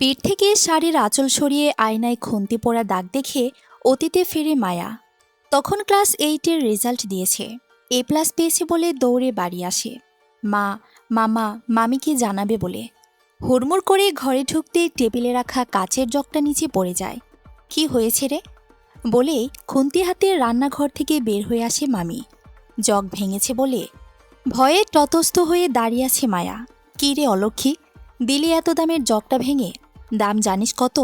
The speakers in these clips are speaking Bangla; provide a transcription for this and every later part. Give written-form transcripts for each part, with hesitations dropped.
পিঠ থেকে শাড়ির আঁচল সরিয়ে আয়নায় খুন্তি পড়া দাগ দেখে অতীতে ফিরে মায়া। তখন ক্লাস 8-এর রেজাল্ট দিয়েছে, A+ পেয়েছে বলে দৌড়ে বাড়ি আসে। মা, মামা, মামিকে জানাবে বলে হুড়মুড় করে ঘরে ঢুকতেই টেবিলে রাখা কাচের জগটা নিচে পড়ে যায়। কি হয়েছে রে বলেই খুন্তি হাতে রান্নাঘর থেকে বের হয়ে আসে মামি। জগ ভেঙেছে বলে ভয়ে ততস্থ হয়ে দাঁড়িয়ে আছে মায়া। কি রে অলক্ষী, দিলি এত দামের জগটা ভেঙে? দাম জানিস কত?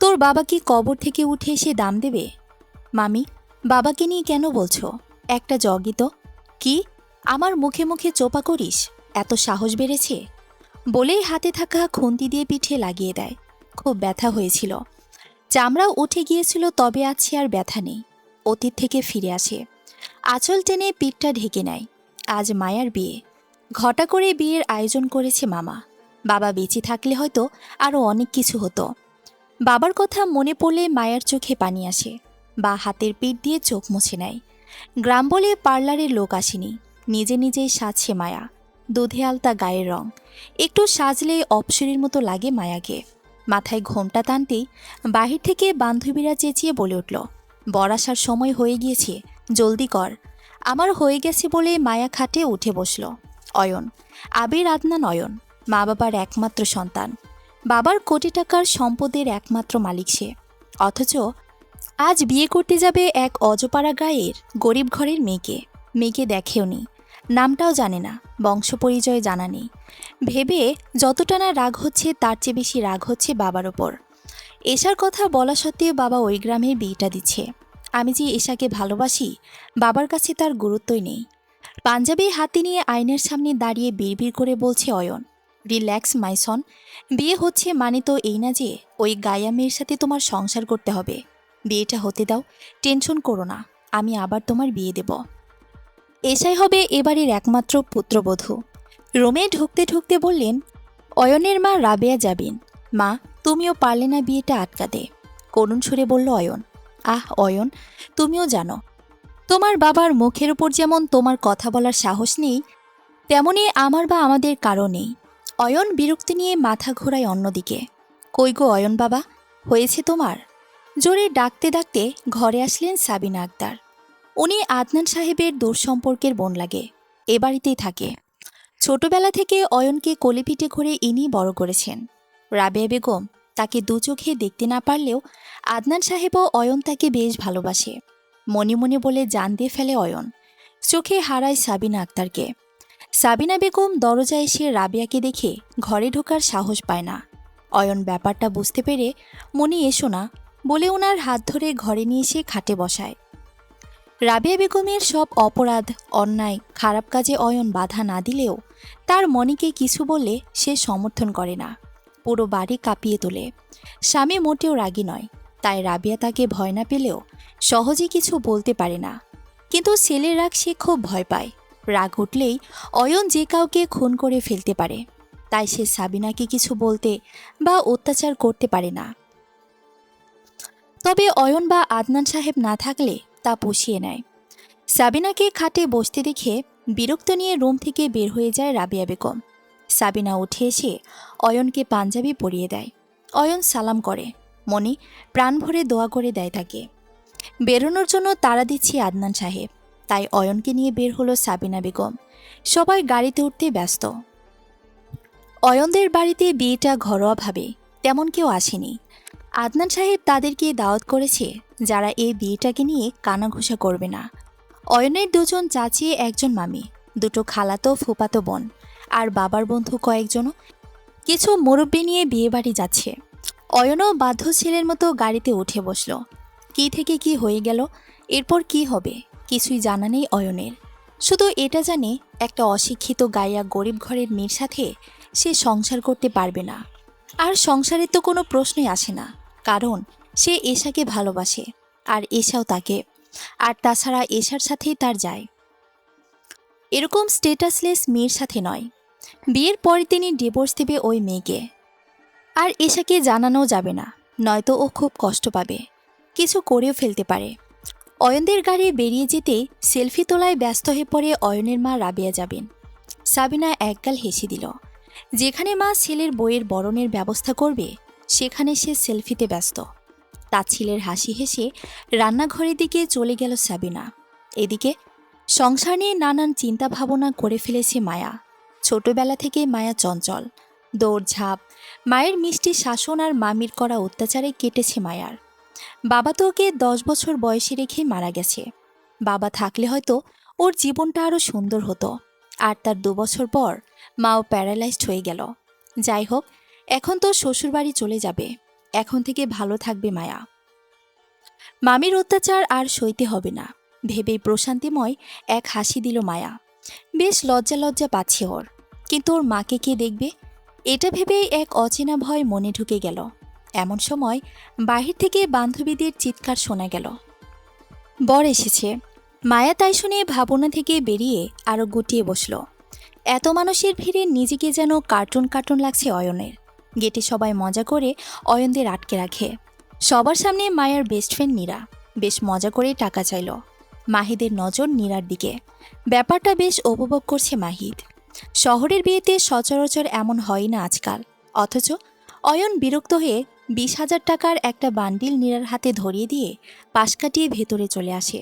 তোর বাবা কি কবর থেকে উঠে এসে দাম দেবে? মামি, বাবাকে নিয়ে কেন বলছো? একটা জগই তো। কি, আমার মুখে মুখে চোপা করিস? এত সাহস বেড়েছে? বলেই হাতে থাকা খুন্তি দিয়ে পিঠে লাগিয়ে দেয়। খুব ব্যথা হয়েছিল, চামড়াও উঠে গিয়েছিল, তবে আছে আর ব্যথা নেই। অতীত থেকে ফিরে আসে, আঁচল টেনে পিঠটা ঢেকে নেয়। আজ মায়ার বিয়ে, ঘটা করে বিয়ের আয়োজন করেছে মামা। বাবা বেঁচে থাকলে হয়তো আরও অনেক কিছু হতো। বাবার কথা মনে পড়লে মায়ার চোখে পানি আসে, বা হাতের পিঠ দিয়ে চোখ মুছে নেয়। গ্রাম বলে পার্লারের লোক আসেনি, নিজে নিজেই সাজছে মায়া। দুধে আলতা গায়ের রং, একটু সাজলেই অপসরীর মতো লাগে মায়াকে। মাথায় ঘোমটা টানতেই বাহির থেকে বান্ধবীরা চেঁচিয়ে বলে উঠল, বর আসার সময় হয়ে গিয়েছে, জলদি কর। আমার হয়ে গেছে বলে মায়া খাটে উঠে বসল। অয়ন, আবির আদনান অয়ন, মা বাবার একমাত্র সন্তান। বাবার কোটি টাকার সম্পদের একমাত্র মালিক সে। অথচ আজ বিয়ে করতে যাবে এক অজপাড়া গায়ের গরিব ঘরের মেয়েকে। মেয়েকে দেখেও নি, নামটাও জানে না, বংশ পরিচয় জানা নেই। ভেবে যতটা না রাগ হচ্ছে, তার চেয়ে বেশি রাগ হচ্ছে বাবার ওপর। এশার কথা বলা সত্ত্বেও বাবা ওই গ্রামে বিয়েটা দিচ্ছে। আমি যে এশাকে ভালোবাসি, বাবার কাছে তার গুরুত্বই নেই। পাঞ্জাবি হাতে নিয়ে আয়নার সামনে দাঁড়িয়ে বিড়বিড় করে বলছে অয়ন, রিল্যাক্স মাই সন। বিয়ে হচ্ছে মানে তো এই না যে ওই গায়া মেয়ের সাথে তোমার সংসার করতে হবে। বিয়েটা হতে দাও, টেনশন করো না, আমি আবার তোমার বিয়ে দেব। এশাই হবে এবারের একমাত্র পুত্রবধূ। রুমে ঢুকতে ঢুকতে বললেন, অয়নের মা রাবেয়া যাবেন। মা, তুমিও পারলে না বিয়েটা আটকাতে? করুণ সুরে বলল অয়ন। আহ অয়ন, তুমিও জানো তোমার বাবার মুখের উপর যেমন তোমার কথা বলার সাহস নেই, তেমনি আমার বা আমাদের কারো নেই। অয়ন বিরক্তি নিয়ে মাথা ঘোরায় অন্যদিকে। কই গো অয়ন বাবা, হয়েছে তোমার? জোরে ডাকতে ডাকতে ঘরে আসলেন সাবিনা আক্তার। উনি আদনান সাহেবের দূর সম্পর্কের বোন লাগে, এ বাড়িতেই থাকে। ছোটবেলা থেকে অয়নকে কোলেপিঠে করে ইনি বড় করেছেন। রাবেয়া বেগম তাকে দু চোখে দেখতে না পারলেও আদনান সাহেবও অয়ন তাকে বেশ ভালোবাসে। মনে মনে বলে জান দিয়ে ফেলে অয়ন। চোখে হারায় সাবিনা আক্তারকে। সাবিনা বেগম দরজায় এসে রাবেয়াকে দেখে ঘরে ঢোকার সাহস পায় না। অয়ন ব্যাপারটা বুঝতে পেরে মনে এসো না বলে ওনার হাত ধরে ঘরে নিয়ে এসে খাটে বসায়। রাবেয়া বেগমের সব অপরাধ, অন্যায়, খারাপ কাজে অয়ন বাধা না দিলেও তার মনিকে কিছু বললে সে সমর্থন করে না, পুরো বাড়ি কাঁপিয়ে তোলে। স্বামী মোটেও রাগী নয়, তাই রাবেয়া তাকে ভয় না পেলেও সহজে কিছু বলতে পারে না। কিন্তু ছেলের রাগ সে খুব ভয় পায়। রাগ উঠলেই অয়ন যে কাউকে খুন করে ফেলতে পারে, তাই সে সাবিনাকে কিছু বলতে বা অত্যাচার করতে পারে না। তবে অয়ন বা আদনান সাহেব না থাকলে তা পুষিয়ে নেয়। সাবিনাকে খাটে বসতে দেখে বিরক্ত নিয়ে রুম থেকে বের হয়ে যায় রাবেয়া বেগম। সাবিনা উঠে এসে অয়নকে পাঞ্জাবি পরিয়ে দেয়। অয়ন সালাম করে, মনে প্রাণ ভরে দোয়া করে দেয় তাকে। বেরোনোর জন্য তাড়া দিচ্ছে আদনান সাহেব, তাই অয়নকে নিয়ে বের হলো সাবিনা বেগম। সবাই গাড়িতে উঠতে ব্যস্ত। অয়নদের বাড়িতে বিয়েটা ঘরোয়াভাবে, তেমন কেউ আসেনি। আদনান সাহেব তাদেরকে দাওয়াত করেছে যারা এই বিয়েটাকে নিয়ে কানাঘুষা করবে না। অয়নের দুজন চাচি, একজন মামি, দুটো খালাতো ফুপাতো বোন, আর বাবার বন্ধু কয়েকজনও, কিছু মুরব্বি নিয়ে বিয়ে বাড়ি যাচ্ছে। অয়নও বাধ্য ছেলের মতো গাড়িতে উঠে বসল। কি থেকে কি হয়ে গেল, এরপর কি হবে কিছুই জানা নেই অয়নের। শুধু এটা জানে একটা অশিক্ষিত গাইয়া গরিব ঘরের মেয়ের সাথে সে সংসার করতে পারবে না। আর সংসারের তো কোনো প্রশ্নই আসে না, কারণ সে এশাকে ভালোবাসে আর এশাও তাকে। আর তাছাড়া এশার সাথেই তার যায়, এরকম স্টেটাসলেস মেয়ের সাথে নয়। বিয়ের পরে তিনি ডিভোর্স দেবে ওই মেয়েকে, আর এশাকে জানানো যাবে না, নয়তো ও খুব কষ্ট পাবে, কিছু করেও ফেলতে পারে। অয়নদের গাড়ি বেরিয়ে যেতে সেলফি তোলায় ব্যস্ত হয়ে পড়ে অয়নের মা রাবেয়া যাবেন। সাবিনা একগাল হেসে দিল। যেখানে মা ছেলের বইয়ের বরণের ব্যবস্থা করবে, সেখানে সে সেলফিতে ব্যস্ত। তাচ্ছিলের হাসি হেসে রান্নাঘরের দিকে চলে গেল সাবিনা। এদিকে সংসার নিয়ে নানান চিন্তা ভাবনা করে ফেলেছে মায়া। ছোটবেলা থেকে মায়া চঞ্চল, দৌড়ঝাঁপ, মায়ের মিষ্টি শাসন আর মামির করা অত্যাচারে কেটেছে মায়ার। বাবা তো ওকে 10 বছর বয়সে রেখে মারা গেছে। বাবা থাকলে হয়তো ওর জীবনটা আরও সুন্দর হতো। আর তার 2 বছর পর মাও প্যারালাইজড হয়ে গেল। যাই হোক, এখন তো শ্বশুরবাড়ি চলে যাবে। এখন থেকে ভালো থাকবে মায়া। মামির অত্যাচার আর সইতে হবে না ভেবেই প্রশান্তিময় এক হাসি দিল মায়া। বেশ লজ্জা লজ্জা পাচ্ছে ওর, কিন্তু ওর মাকে কে দেখবে এটা ভেবেই এক অচেনা ভয় মনে ঢুকে গেল। এমন সময় বাহির থেকে বান্ধবীদের চিৎকার শোনা গেল, বর এসেছে। মায়া তাই শুনে ভাবনা থেকে বেরিয়ে আরও গুটিয়ে বসল। এত মানুষের ভিড়ে নিজেকে যেন কার্টুন কার্টুন লাগছে অয়নের। গেটে সবাই মজা করে অয়নদের আটকে রাখে। সবার সামনে মায়ার বেস্ট ফ্রেন্ড নীরা বেশ মজা করেই টাকা চাইল। মাহিদের নজর নীরার দিকে। ব্যাপারটা বেশ উপভোগ করছে মাহিদ। শহরের বিয়েতে সচরাচর এমন হয় না আজকাল। অথচ অয়ন বিরক্ত হয়ে 20,000 টাকার একটা বান্ডিল নীরার হাতে ধরিয়ে দিয়ে পাশ কাটিয়ে ভেতরে চলে আসে।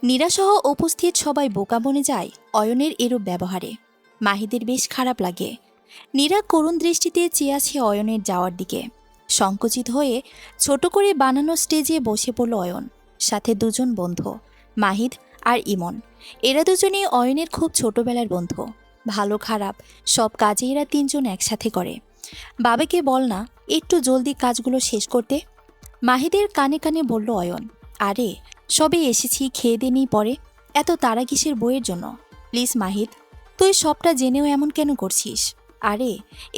নীরাসহ উপস্থিত সবাই বোকা বনে যায় অয়নের এরূপ ব্যবহারে। মাহিদের বেশ খারাপ লাগে। নীরা করুণ দৃষ্টিতে চেয়ে আছে অয়নের যাওয়ার দিকে। সংকুচিত হয়ে ছোট করে বানানো স্টেজে বসে পড়ল অয়ন, সাথে দুজন বন্ধু, মাহিদ আর ইমন। এরা দুজনেই অয়নের খুব ছোটবেলার বন্ধু। ভালো খারাপ সব কাজে এরা তিনজন একসাথে করে। বাবাকে বল না একটু জলদি কাজগুলো শেষ করতে। মাহিদের কানে কানে বলল অয়ন, আরে সবে এসেছি, খেয়ে দেনি পরে, এত তারা কিসের বইয়ের জন্য? প্লিজ মাহিদ, তুই সবটা জেনেও এমন কেন করছিস? আরে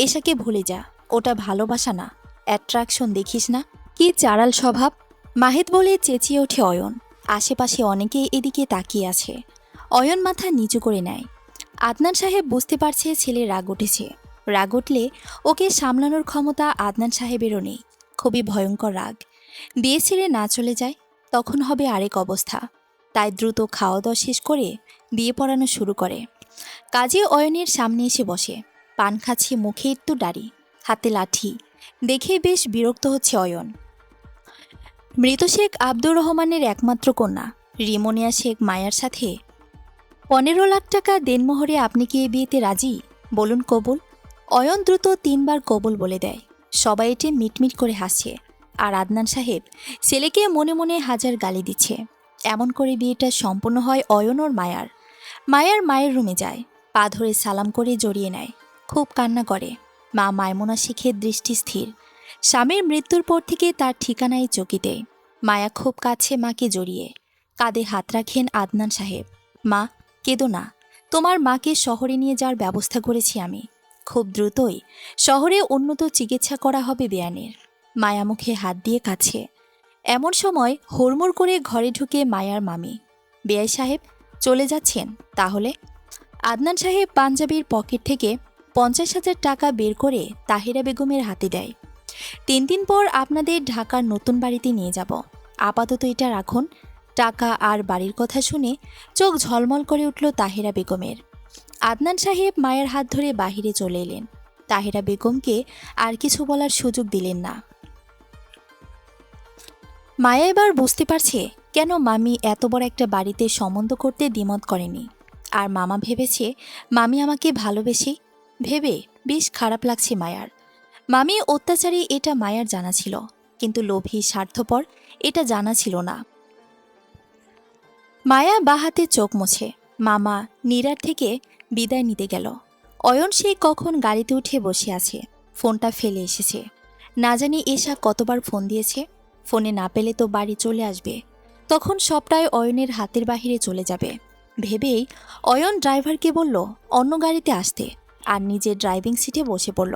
এশাকে ভুলে যা, ওটা ভালোবাসা না, অ্যাট্রাকশন, দেখিস না কি চাড়াল স্বভাব। মাহিদ বলে চেঁচিয়ে ওঠে অয়ন। আশেপাশে অনেকে এদিকে তাকিয়ে আছে। অয়ন মাথা নিচু করে নেয়। আদনান সাহেব বুঝতে পারছে ছেলে রাগ উঠেছে। রাগ উঠলে ওকে সামলানোর ক্ষমতা আদনান সাহেবেরও নেই। খুবই ভয়ঙ্কর রাগ। বিয়ে ছেড়ে না চলে যায় তখন হবে আরেক অবস্থা। তাই দ্রুত খাওয়া দাওয়া শেষ করে বিয়ে পড়ানো শুরু করে। কাজে অয়নের সামনে এসে বসে। পান খাচ্ছে, মুখে একটু দাড়ি, হাতে লাঠি। দেখে বেশ বিরক্ত হচ্ছে অয়ন। মৃত শেখ আব্দুর রহমানের একমাত্র কন্যা রিমোনিয়া শেখ মায়ার সাথে 15 লাখ টাকা দেনমোহরে আপনি কি এ বিয়েতে রাজি? বলুন কবুল। অয়ন দ্রুত 3বার কবুল বলে দেয়। সবাই এটে মিটমিট করে হাসছে। আর আদনান সাহেব ছেলেকে মনে মনে হাজার গালি দিচ্ছে। এমন করে বিয়েটা সম্পূর্ণ হয় অয়ন ওর মায়ার। মায়ার মায়ের রুমে যায়, পা ধরে সালাম করে জড়িয়ে নেয়। খুব কান্না করে। মা মায়মুনা শেখের দৃষ্টি স্থির। স্বামীর মৃত্যুর পর থেকে তার ঠিকানায় চকিতে। মায়া খুব কাছে মাকে জড়িয়ে। কাঁধে হাত রাখেন আদনান সাহেব। মা, কেঁদো না, তোমার মাকে শহরে নিয়ে যাওয়ার ব্যবস্থা করেছি আমি। খুব দ্রুতই শহরে উন্নত চিকিৎসা করা হবে বেয়ানের। মায়া মুখে হাত দিয়ে কাছে। এমন সময় হুড়মুড় করে ঘরে ঢুকে মায়ার মামি। বেয়াই সাহেব চলে যাচ্ছেন তাহলে? আদনান সাহেব পাঞ্জাবির পকেট থেকে 50,000 টাকা বের করে তাহিরা বেগমের হাতে দেয়। 3 দিন পর আপনাদের ঢাকার নতুন বাড়িতে নিয়ে যাব। আপাতত এটা রাখুন। টাকা আর বাড়ির কথা শুনে চোখ ঝলমল করে উঠল তাহিরা বেগমের। আদনান সাহেব মায়ের হাত ধরে বাহিরে চলে এলেন। তাহিরা বেগমকে আর কিছু বলার সুযোগ দিলেন না। মায়া এবার বুঝতে পারছে কেন মামি এত বড় একটা বাড়িতে সম্বন্ধ করতে দ্বিমত করেনি। আর মামা ভেবেছে মামি আমাকে ভালোবেসে। ভেবে বেশ খারাপ লাগছে মায়ার। মামি অত্যাচারী এটা মায়ার জানা ছিল, কিন্তু লোভী স্বার্থপর এটা জানা ছিল না। মায়া বাহাতে চোখ মুছে মামা নীরার থেকে বিদায় নিতে গেল। অয়ন সেই কখন গাড়িতে উঠে বসে আছে। ফোনটা ফেলে এসেছে। না জানি এশা কতবার ফোন দিয়েছে। ফোনে না পেলে তো বাড়ি চলে আসবে। তখন সবটাই অয়নের হাতের বাহিরে চলে যাবে ভেবেই অয়ন ড্রাইভারকে বলল অন্য গাড়িতে আসতে, আর নিজে ড্রাইভিং সিটে বসে পড়ল।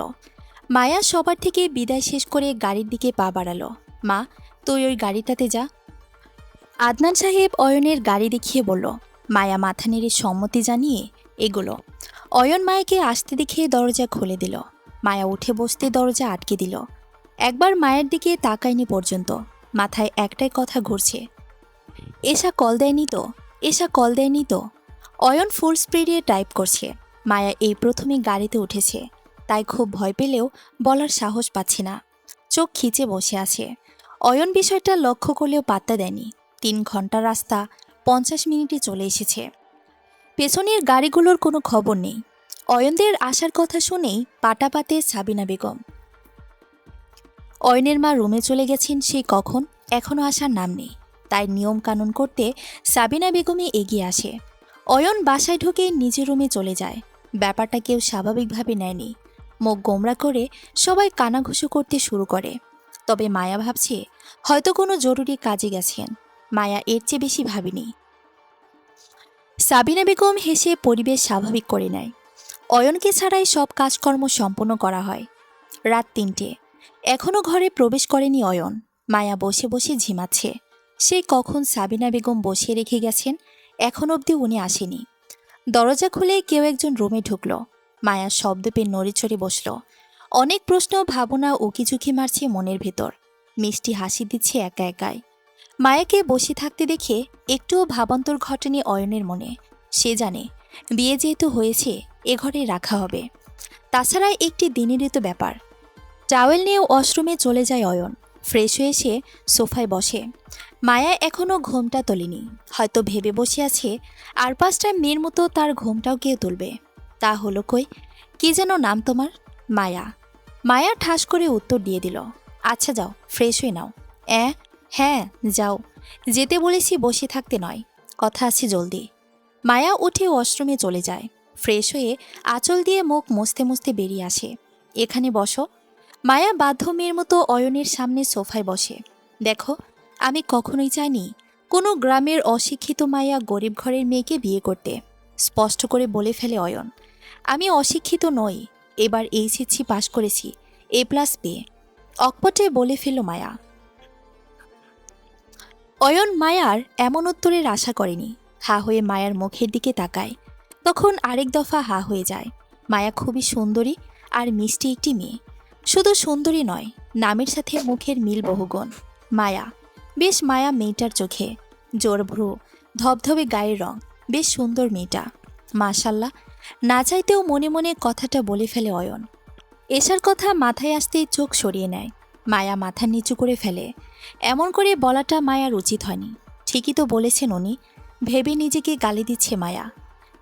মায়া সবার থেকে বিদায় শেষ করে গাড়ির দিকে পা বাড়ালো। মা, তুই ওই গাড়িটাতে যা। আদনান সাহেব অয়নের গাড়ি দেখিয়ে বলল। মায়া মাথা নেড়ে সম্মতি জানিয়ে এগোলো। অয়ন মায়াকে আসতে দেখে দরজা খুলে দিল। মায়া উঠে বসতে দরজা আটকে দিল। একবার মায়ের দিকে তাকায়নি পর্যন্ত। মাথায় একটাই কথা ঘুরছে, এশা কল দেয়নি তো, এশা কল দেয়নি তো। অয়ন ফুল স্পিডে টাইপ করছে। মায়া এই প্রথমে গাড়িতে উঠেছে, তাই খুব ভয় পেলেও বলার সাহস পাচ্ছে না। চোখ খিচে বসে আছে। অয়ন বিষয়টা লক্ষ্য করলেও পাত্তা দেয়নি। 3 ঘন্টা রাস্তা 50 মিনিটে চলে এসেছে। পেছনের গাড়িগুলোর কোনো খবর নেই। অয়নদের আসার কথা শুনেই পাটা পাতে সাবিনা বেগম। অয়নের মা রুমে চলে গেছেন সেই কখন, এখনও আসার নাম নেই। তাই নিয়ম কানুন করতে সাবিনা বেগমই এগিয়ে আসে। অয়ন বাসায় ঢুকে নিজের রুমে চলে যায়। ব্যাপারটা কেউ স্বাভাবিকভাবে নেয়নি। মুখ গোমরা করে সবাই কানাঘুষো করতে শুরু করে। তবে মায়া ভাবছে হয়তো কোনো জরুরি কাজে গেছেন। মায়া এর চেয়ে বেশি ভাবেনি। সাবিনা বেগম হেসে পরিবেশ স্বাভাবিক করে নেয়। অয়নকে ছাড়াই সব কাজকর্ম সম্পন্ন করা হয়। রাত 3টে, এখনও ঘরে প্রবেশ করেনি অয়ন। মায়া বসে বসে ঝিমাচ্ছে। সেই কখন সাবিনা বেগম বসিয়ে রেখে গেছেন, এখন অবধি উনি আসেনি। দরজা খুলে কেউ একজন রুমে ঢুকল। মায়া শব্দ পেয়ে নড়েচড়ে বসল। অনেক প্রশ্ন ভাবনা উকিঝুঁকি মারছে মনের ভেতর। মিষ্টি হাসি দিচ্ছে একা একাই। মায়াকে বসে থাকতে দেখে একটুও ভাবান্তর ঘটেনি অয়নের মনে। সে জানে বিয়ে যেহেতু হয়েছে এ ঘরে রাখা হবে। তাছাড়া একটি দিনেরই তো ব্যাপার। টাওয়েল নিয়ে ওয়াশরুমে চলে যায় অয়ন। ফ্রেশ হয়ে এসে সোফায় বসে। মায়া এখনও ঘুমটা তোলেনি। হয়তো ভেবে বসে আছে আর 5টা মেয়ের মতো তার ঘুমটাও কেউ তুলবে। তা হলো কই? কি যেন নাম তোমার? মায়া। মায়া ঠাস করে উত্তর দিয়ে দিল, আচ্ছা যাও ফ্রেশ হয়ে নাও। হ্যাঁ যাও, যেতে বলেছি বসে থাকতে নয়, কথা আছে জলদি। মায়া উঠে ওয়াশরুমে চলে যায়। ফ্রেশ হয়ে আঁচল দিয়ে মুখ মুছতে মুছতে বেরিয়ে আসে। এখানে বসো। মায়া বাধ্য মেয়ের মতো অয়নের সামনে সোফায় বসে। দেখো, আমি কখনোই চাইনি কোনো গ্রামের অশিক্ষিত মায়া গরিব ঘরের মেয়েকে বিয়ে করতে। স্পষ্ট করে বলে ফেলে অয়ন। আমি অশিক্ষিত নই, এবার এইচএসসি পাশ করেছি, A+ পেয়ে। অকপটে বলে ফেল মায়া। অয়ন মায়ার এমন উত্তরের আশা করেনি। হা হয়ে মায়ার মুখের দিকে তাকায়। তখন আরেক দফা হা হয়ে যায়। মায়া খুবই সুন্দরী আর মিষ্টি একটি মেয়ে। শুধু সুন্দরী নয়, নামের সাথে মুখের মিল বহুগুণ। মায়া। বেশ মায়া মেয়েটার চোখে। জোর ভ্রু, ধবধবে গায়ের রং, বেশ সুন্দর মেয়েটা। মাশাল্লাহ। না চাইতেও মনে মনে কথাটা বলে ফেলে অয়ন। এসার কথা মাথায় আসতেই চোখ সরিয়ে নেয়। মায়া মাথা নিচু করে ফেলে। এমন করে বলাটা মায়ার উচিত হয়নি। ঠিকই তো বলেছেন উনি। ভেবে নিজেকে গালি দিচ্ছে মায়া।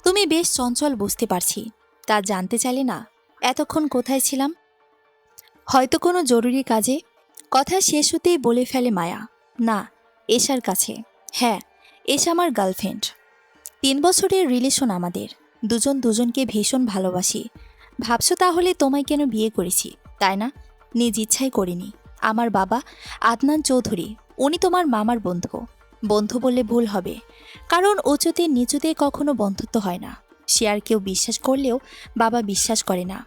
তুমি বেশ চঞ্চল, বুঝতে পারছি। তা জানতে চাইলে না এতক্ষণ কোথায় ছিলাম? হয়তো কোনো জরুরি কাজে। কথা শেষ হতেই বলে ফেলে মায়া, না, এশার কাছে। হ্যাঁ, এশা আমার গার্লফ্রেন্ড। 3 বছরের রিলেশন আমাদের। দুজন দুজনকে ভীষণ ভালোবাসি। ভাবছো তাহলে তোমায় কেন বিয়ে করেছি, তাই না? নিজ ইচ্ছাই করিনি। আমার বাবা আদনান চৌধুরী, উনি তোমার মামার বন্ধু। বন্ধু বললে ভুল হবে, কারণ উঁচুতে নিচুতে কখনো বন্ধুত্ব হয় না। সে আর কেউ বিশ্বাস করলেও বাবা বিশ্বাস করে না।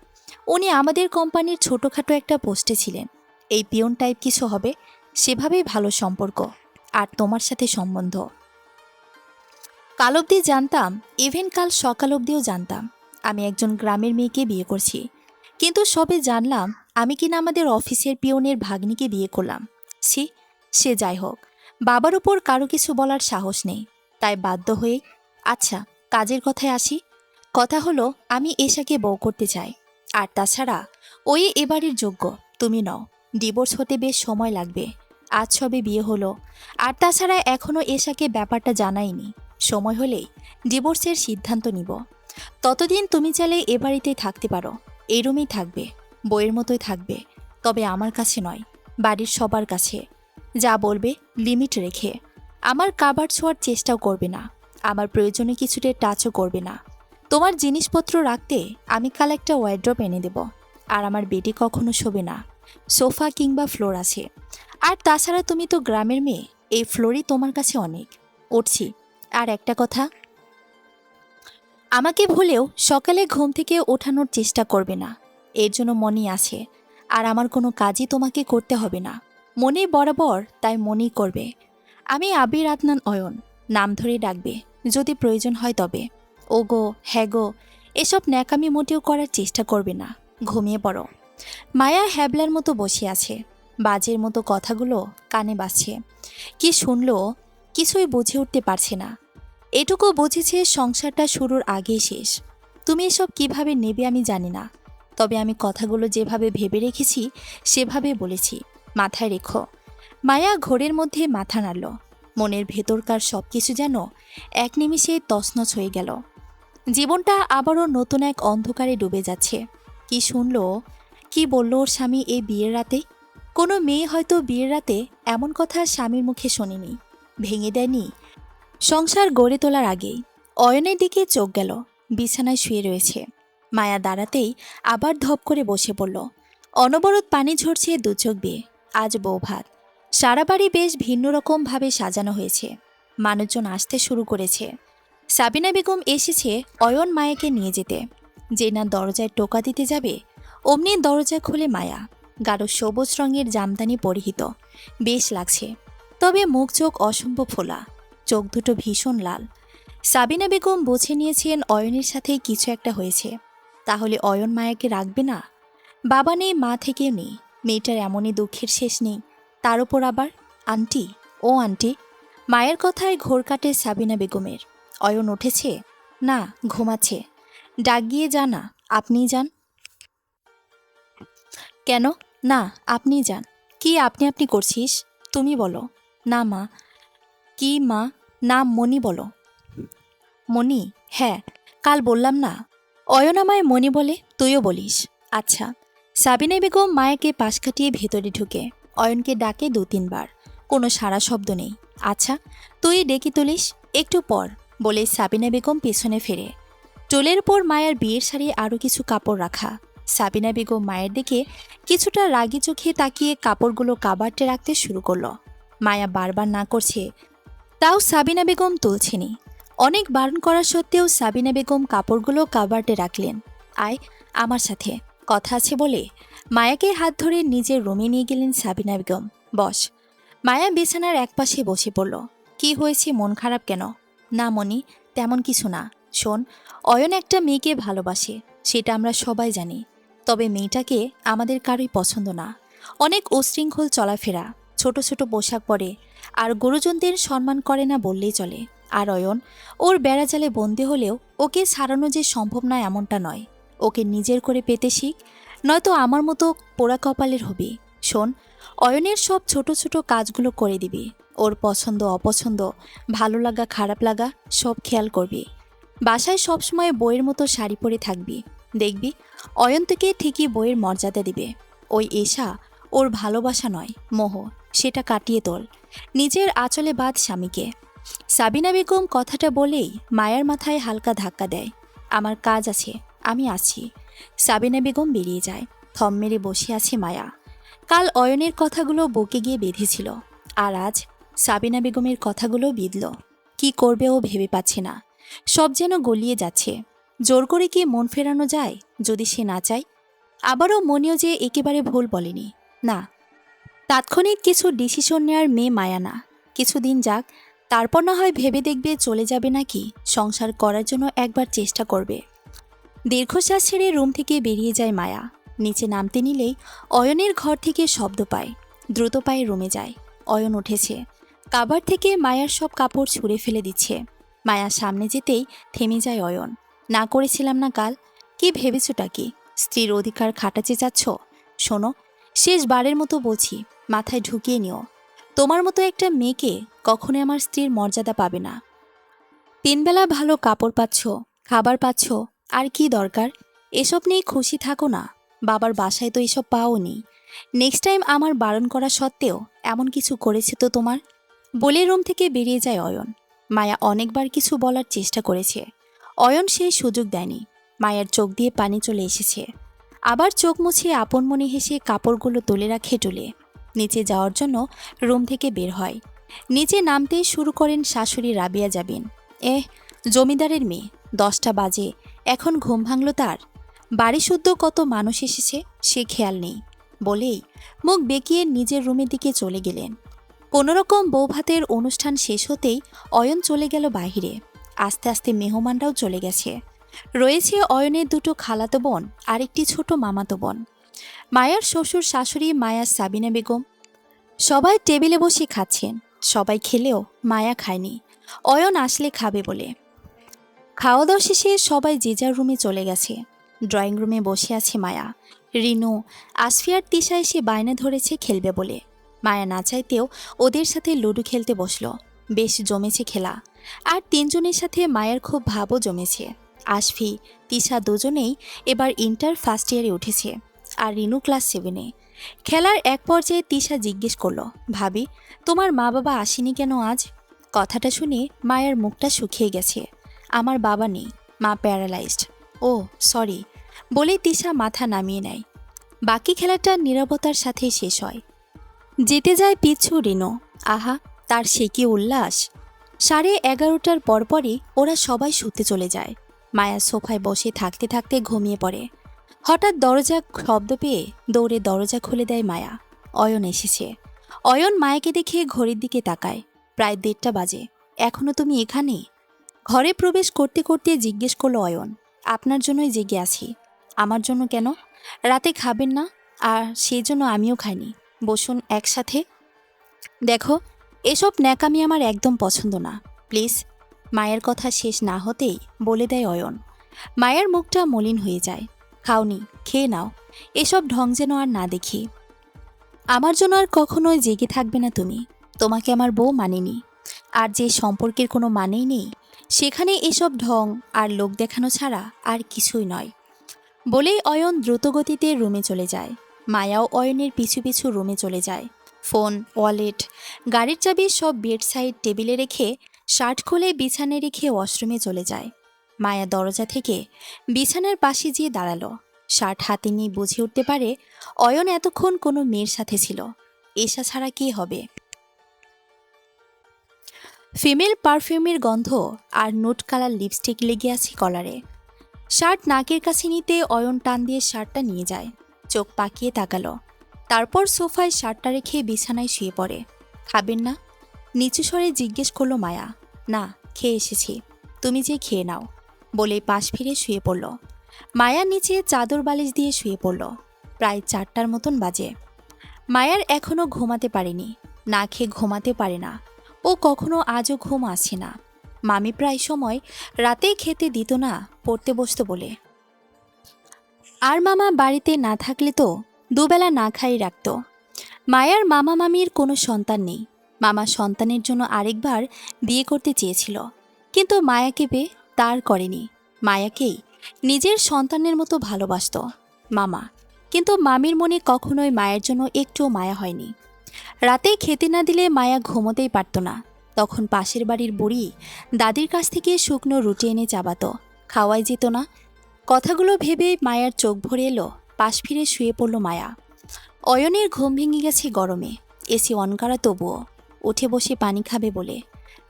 উনি আমাদের কোম্পানির ছোটোখাটো একটা পোস্টে ছিলেন। এই পিয়ন টাইপ কিছু হবে, সেভাবেই ভালো সম্পর্ক। আর তোমার সাথে সম্বন্ধ কাল অবধি জানতাম, ইভেন কাল সকাল অবধিও জানতাম আমি একজন গ্রামের মেয়েকে বিয়ে করছি। কিন্তু সবে জানলাম আমি কিনা আমাদের অফিসের পিয়নের ভাগ্নিকে বিয়ে করলাম। ছি, সে যাই হোক, বাবার উপর কারো কিছু বলার সাহস নেই। তাই বাধ্য হয়ে, আচ্ছা কাজের কথায় আসি। কথা হলো আমি এশাকে বউ করতে চাই। আর তাছাড়া ওই এবারের যোগ্য, তুমি নও। ডিভোর্স হতে বেশ সময় লাগবে। আজ সবে বিয়ে হলো। আর তাছাড়া এখনও এশাকে ব্যাপারটা জানাইনি। সময় হলেই ডিভোর্সের সিদ্ধান্ত নিব। ততদিন তুমি চাইলে এ বাড়িতেই থাকতে পারো। এই রুমেই থাকবে, বইয়ের মতোই থাকবে। তবে আমার কাছে নয়, বাড়ির সবার কাছে। যা বলবে লিমিট রেখে। আমার কাবার ছোঁয়ার চেষ্টাও করবে না। আমার প্রয়োজনে কিছুতে টাচও করবে না। তোমার জিনিসপত্র রাখতে আমি কাল একটা ওয়ার্ড্রপ এনে দেব। আর আমার বেডে কখনো শোবে না, সোফা কিংবা ফ্লোর আছে। আর তাছাড়া তুমি তো গ্রামের মেয়ে, এই ফ্লোরই তোমার কাছে অনেক। উঠছি। আর একটা কথা, আমাকে ভুলেও সকালে ঘুম থেকে ওঠানোর চেষ্টা করবে না। এর জন্য মনেই আছে। আর আমার কোনো কাজই তোমাকে করতে হবে না। মনে বরাবর তাই মনেই করবে। আমি আবির আদনান অয়ন, নাম ধরে ডাকবে যদি প্রয়োজন হয় তবে। ও গো, হ্যাঁ গো, এসব ন্যাকামি মোটেও করার চেষ্টা করবে না। ঘুমিয়ে পড়ো। মায়া হ্যাবলার মতো বসে আছে। বাজের মতো কথাগুলো কানে বাজছে। কি শুনলো কিছুই বুঝে উঠতে পারছে না। এটুকু বুঝেছে সংসারটা শুরুর আগেই শেষ। তুমি এসব কিভাবে নেবে আমি জানি না। তবে আমি কথাগুলো যেভাবে ভেবে রেখেছি সেভাবে বলেছি। মাথায় রেখো। মায়া ঘোরের মধ্যে মাথা নাড়ল। মনের ভেতরকার সব কিছু যেন এক নিমিষে তছনছ হয়ে গেল। জীবনটা আবারও নতুন এক অন্ধকারে ডুবে যাচ্ছে। কি শুনল, কি বলল ওর স্বামী এই বিয়ের রাতে? কোনো মেয়ে হয়তো বিয়ের রাতে এমন কথা স্বামীর মুখে শোনেনি, ভেঙে দেয়নি সংসার গড়ে তোলার আগেই। অয়নের দিকে চোখ গেল, বিছানায় শুয়ে রয়েছে। মায়া দাঁড়াতেই আবার ধপ করে বসে পড়ল। অনবরত পানি ঝরছে দু চোখ বেয়ে। আজ বৌভাত। সারা বাড়ি বেশ ভিন্ন রকমভাবে সাজানো হয়েছে। মানুষজন আসতে শুরু করেছে। সাবিনা বেগম এসেছে অয়ন মায়াকে নিয়ে যেতে। যে না দরজায় টোকা দিতে যাবে, অমনি দরজা খুলে মায়া। গাঢ় সবুজ রঙের জামদানি পরিহিত, বেশ লাগছে। তবে মুখ চোখ অসম্ভব ফোলা, চোখ দুটো ভীষণ লাল। সাবিনা বেগম বুঝে নিয়েছেন অয়নের সাথে কিছু একটা হয়েছে। তাহলে অয়ন মায়াকে রাখবে না? বাবা নেই, মা থেকেও নেই। মেয়েটার এমনই দুঃখের শেষ নেই। তার উপর আবার আন্টি। ও আন্টি। মায়ের কথায় ঘোর কাটে সাবিনা বেগমের। অয়ন উঠেছে? না, ঘুমাচ্ছে। ডাক গিয়ে জানা, আপনিই যান। কেন? না, আপনিই যান। কি আপনি আপনি করছিস? তুমি বলো। না মা। কি মা? নাম মণি বলো। মণি? হ্যাঁ, কাল বললাম না। অয়ন আমায় মণি বলে, তুইও বলিস। আচ্ছা। সাবিনা বেগম মায়াকে পাশ কাটিয়ে ভেতরে ঢুকে অয়নকে ডাকে 2-3 বার। কোনো সাড়া শব্দ নেই। আচ্ছা, তুই ডেকে তুলিস একটু পর, বলে সাবিনা বেগম পেছনে ফেরে। টুলের পর মায়ার বিয়ের শাড়ি আরও কিছু কাপড় রাখা। সাবিনা বেগম মায়ের দিকে কিছুটা রাগি চোখে তাকিয়ে কাপড়গুলো কাবার্টে রাখতে শুরু করলো। মায়া বারবার না করছে, তাও সাবিনা বেগম তুলছেনি। অনেক বারণ করা সত্ত্বেও সাবিনা বেগম কাপড়গুলো কাবার্টে রাখলেন। আয় আমার সাথে, কথা আছে বলে মায়াকে হাত ধরে নিজের রুমে নিয়ে গেলেন সাবিনা বেগম। বস। মায়া বিছানার একপাশে বসে পড়ল। কি হয়েছে, মন খারাপ কেন? না মনি, তেমন কিছু না। শোন, অয়ন একটা মেয়েকে ভালোবাসে, সেটা আমরা সবাই জানি। তবে মেয়েটাকে আমাদের কারোই পছন্দ না। অনেক উশৃঙ্খল চলাফেরা, ছোট ছোট পোশাক পরে, আর গুরুজনদের সম্মান করে না বললেই চলে। আর অয়ন ওর বেড়াজালে বন্দী হলেও ওকে ছাড়ানো যে সম্ভব নয় এমনটা নয়। ওকে নিজের করে পেতে শিখ, নয়তো আমার মতো পোড়া কপালের হবি। শোন, অয়নের সব ছোট ছোট কাজগুলো করে দিবি। ওর পছন্দ অপছন্দ, ভালো লাগা খারাপ লাগা সব খেয়াল করবি। বাসায় সবসময় বইয়ের মতো শাড়ি পরে থাকবি। দেখবি অয়ন থেকে ঠিকই বইয়ের মর্যাদা দিবে। ওই এশা ওর ভালোবাসা নয়, মোহ। সেটা কাটিয়ে তোল। নিজের আঁচলে বাঁধ স্বামীকে। সাবিনা বেগম কথাটা বলেই মায়ার মাথায় হালকা ধাক্কা দেয়। আমার কাজ আছে, আমি আছি। সাবিনা বেগম বেরিয়ে যায়। থম মেরে বসে আছে মায়া। কাল অয়নের কথাগুলো বুকে গিয়ে বেঁধেছিল, আর আজ সাবিনা বেগমের কথাগুলো বিঁধল। কি করবে ও ভেবে পাচ্ছে না। সব যেন গলিয়ে যাচ্ছে। জোর করে কি মন ফেরানো যায় যদি সে না চায়? আবারও মনেও যে একেবারে ভুল বলেনি। না, তাৎক্ষণিক কিছু ডিসিশন নেওয়ার মেয়ে মায়া না। কিছুদিন যাক, তারপর না হয় ভেবে দেখবে চলে যাবে নাকি সংসার করার জন্য একবার চেষ্টা করবে। দীর্ঘশ্বাস ছেড়ে রুম থেকে বেরিয়ে যায় মায়া। নিচে নামতে নিলেই অয়নের ঘর থেকে শব্দ পায়। দ্রুত পায়ে রুমে যায়। অয়ন উঠেছে। কাবার থেকে মায়ার সব কাপড় ছুঁড়ে ফেলে দিচ্ছে। মায়া সামনে যেতেই থেমে যায় অয়ন। না করেছিলাম না কাল? কি ভেবেছটা কি? স্ত্রীর অধিকার খাটাতে চাচ্ছ? শোনো, শেষবারের মতো বলছি, মাথায় ঢুকিয়ে নিও। তোমার মতো একটা মেয়েকে কখনোই আমার স্ত্রীর মর্যাদা পাবে না। 3 বেলা ভালো কাপড় পাচ্ছ, খাবার পাচ্ছ, আর কি দরকার? এসব নিয়ে খুশি থাকো না। বাবার বাসায় তো এসব পাওনি। নেক্সট টাইম আমার বারণ করা সত্ত্বেও এমন কিছু করেছে তো তোমার? বলে রুম থেকে বেরিয়ে যায় অয়ন। মায়া অনেকবার কিছু বলার চেষ্টা করেছে। অয়ন সেই সুযোগ দেয়নি। মায়ার চোখ দিয়ে পানি চলে এসেছে। আবার চোখ মুছিয়ে আপন মনে হেসে কাপড়গুলো তুলে রাখে টুলে। নিচে যাওয়ার জন্য রুম থেকে বের হয়। নিচে নামতেই শুরু করেন শাশুড়ি রাবিয়া জাবিন। জমিদারের মেয়ে, 10টা বাজে, এখন ঘুম ভাঙল তার? বাড়ি শুদ্ধ কত মানুষ এসেছে সে খেয়াল নেই, বলেই মুখ বেঁকিয়ে নিজের রুমের দিকে চলে গেলেন। কোনোরকম বৌভাতের অনুষ্ঠান শেষ হতেই অয়ন চলে গেল বাহিরে। আস্তে আস্তে মেহমানরাও চলে গেছে। রয়েছে অয়নের 2টো খালাতো বোন আর একটি ছোট মামাতো বোন। মায়ার শ্বশুর শাশুড়ি মায়া সাবিনা বেগম। সবাই টেবিলে বসে খাচ্ছেন। সবাই খেলেও মায়া খায়নি, অয়ন আসলে খাবে বলে। খাওয়া দাওয়া শেষে সবাই যে যার রুমে চলে গেছে। ড্রয়িং রুমে বসে আছে মায়া। রিনু, আসফি আর তিশা এসে বায়না ধরেছে খেলবে বলে। মায়া না চাইতেও ওদের সাথে লুডো খেলতে বসলো। বেশ জমেছে খেলা। আর তিনজনের সাথে মায়ের খুব ভাবও জমেছে। আসফি, তিশা দুজনেই এবার ইন্টার ফার্স্ট ইয়ারে উঠেছে, আর রিনু ক্লাস 7-এ। খেলার এক পর্যায়ে তিশা জিজ্ঞেস করলো, ভাবি, তোমার মা বাবা আসেনি কেন আজ? কথাটা শুনে মায়ের মুখটা শুকিয়ে গেছে। আমার বাবা নেই, মা প্যারালাইজড। ও সরি, বলেই তিশা মাথা নামিয়ে নেয়। বাকি খেলাটা নীরবতার সাথে শেষ হয়। জিতে যায় পিছু রিনো। আহা, তার সে কি উল্লাস! 11:30টার পরপরই ওরা সবাই শুতে চলে যায়। মায়া সোফায় বসে থাকতে থাকতে ঘুমিয়ে পড়ে। হঠাৎ দরজা শব্দ পেয়ে দৌড়ে দরজা খুলে দেয় মায়া। অয়ন এসেছে। অয়ন মায়াকে দেখে ঘড়ির দিকে তাকায়। প্রায় 1:30টা বাজে। এখনো তুমি এখানে? ঘরে প্রবেশ করতে করতে জিজ্ঞেস করলো অয়ন, আপনার জন্যই জেগে আছি। আমার জন্য কেন? রাতে খাবেন না? আর সেই জন্য আমিও খাইনি। বসুন একসাথে। দেখো, এসব ন্যাকামি আমার একদম পছন্দ না, প্লিজ। মায়ের কথা শেষ না হতেই বলে দেয় অয়ন। মায়ের মুখটা মলিন হয়ে যায়। খাওনি, খেয়ে নাও। এসব ঢং যেন আর না দেখি। আমার জন্য আর কখনোই জেগে থাকবে না তুমি। তোমাকে আমার বউ মানেনি। আর যে সম্পর্কের কোনো মানেই নেই, সেখানে এসব ঢং আর লোক দেখানো ছাড়া আর কিছুই নয়। বলেই অয়ন দ্রুতগতিতে রুমে চলে যায়। মায়াও অয়নের পিছু পিছু রুমে চলে যায়। ফোন, ওয়ালেট, গাড়ির চাবি সব বেড সাইড টেবিলে রেখে শার্ট খুলে বিছানায় রেখে ওয়াশরুমে চলে যায়। মায়া দরজা থেকে বিছানার পাশে গিয়ে দাঁড়ালো। শার্ট হাতে নিয়ে বুঝে উঠতে পারে অয়ন এতক্ষণ কোনো মেয়ের সাথে ছিল। এসা ছাড়া কি হবে? ফিমেল পারফিউমের গন্ধ আর নোট কালার লিপস্টিক লেগে আছে কলারে। শার্ট নাকের কাছে নিতে অয়ন টান দিয়ে শার্টটা নিয়ে যায়। চোখ পাকিয়ে তাকালো। তারপর সোফায় শার্টটা রেখে বিছানায় শুয়ে পড়ে। খাবেন না? নিচু স্বরে জিজ্ঞেস করলো মায়া। না, খেয়ে এসেছি। তুমি যে খেয়ে নাও, বলে পাশ ফিরে শুয়ে পড়ল। মায়া নিচে চাদর বালিশ দিয়ে শুয়ে পড়ল। প্রায় 4টার মতন বাজে। মায়ার এখনও ঘুমাতে পারেনি। না খেয়ে ঘুমাতে পারে না। ও কখনো আজও ঘুম আসে না। মামি প্রায় সময় রাতেই খেতে দিত না, পড়তে বসতো বলে। আর মামা বাড়িতে না থাকলে তো দুবেলা না খাই রাখত। মায়ার মামা মামির কোনো সন্তান নেই। মামা সন্তানের জন্য আরেকবার বিয়ে করতে চেয়েছিল, কিন্তু মায়াকে পেয়ে তার করেনি। মায়াকেই নিজের সন্তানের মতো ভালোবাসত মামা, কিন্তু মামির মনে কখনোই মায়ের জন্য একটুও মায়া হয়নি। রাতে খেতে না দিলে মায়া ঘুমোতেই পারত না। তখন পাশের বাড়ির বুড়ি দাদির কাছ থেকে শুকনো রুটি এনে চাবাতো, খাওয়াই যেত না। কথাগুলো ভেবে মায়ার চোখ ভরে এলো। পাশ ফিরে শুয়ে পড়ল মায়া। অয়নের ঘুম ভেঙে গেছে গরমে। এসি অন করা তবুও। উঠে বসে পানি খাবে বলে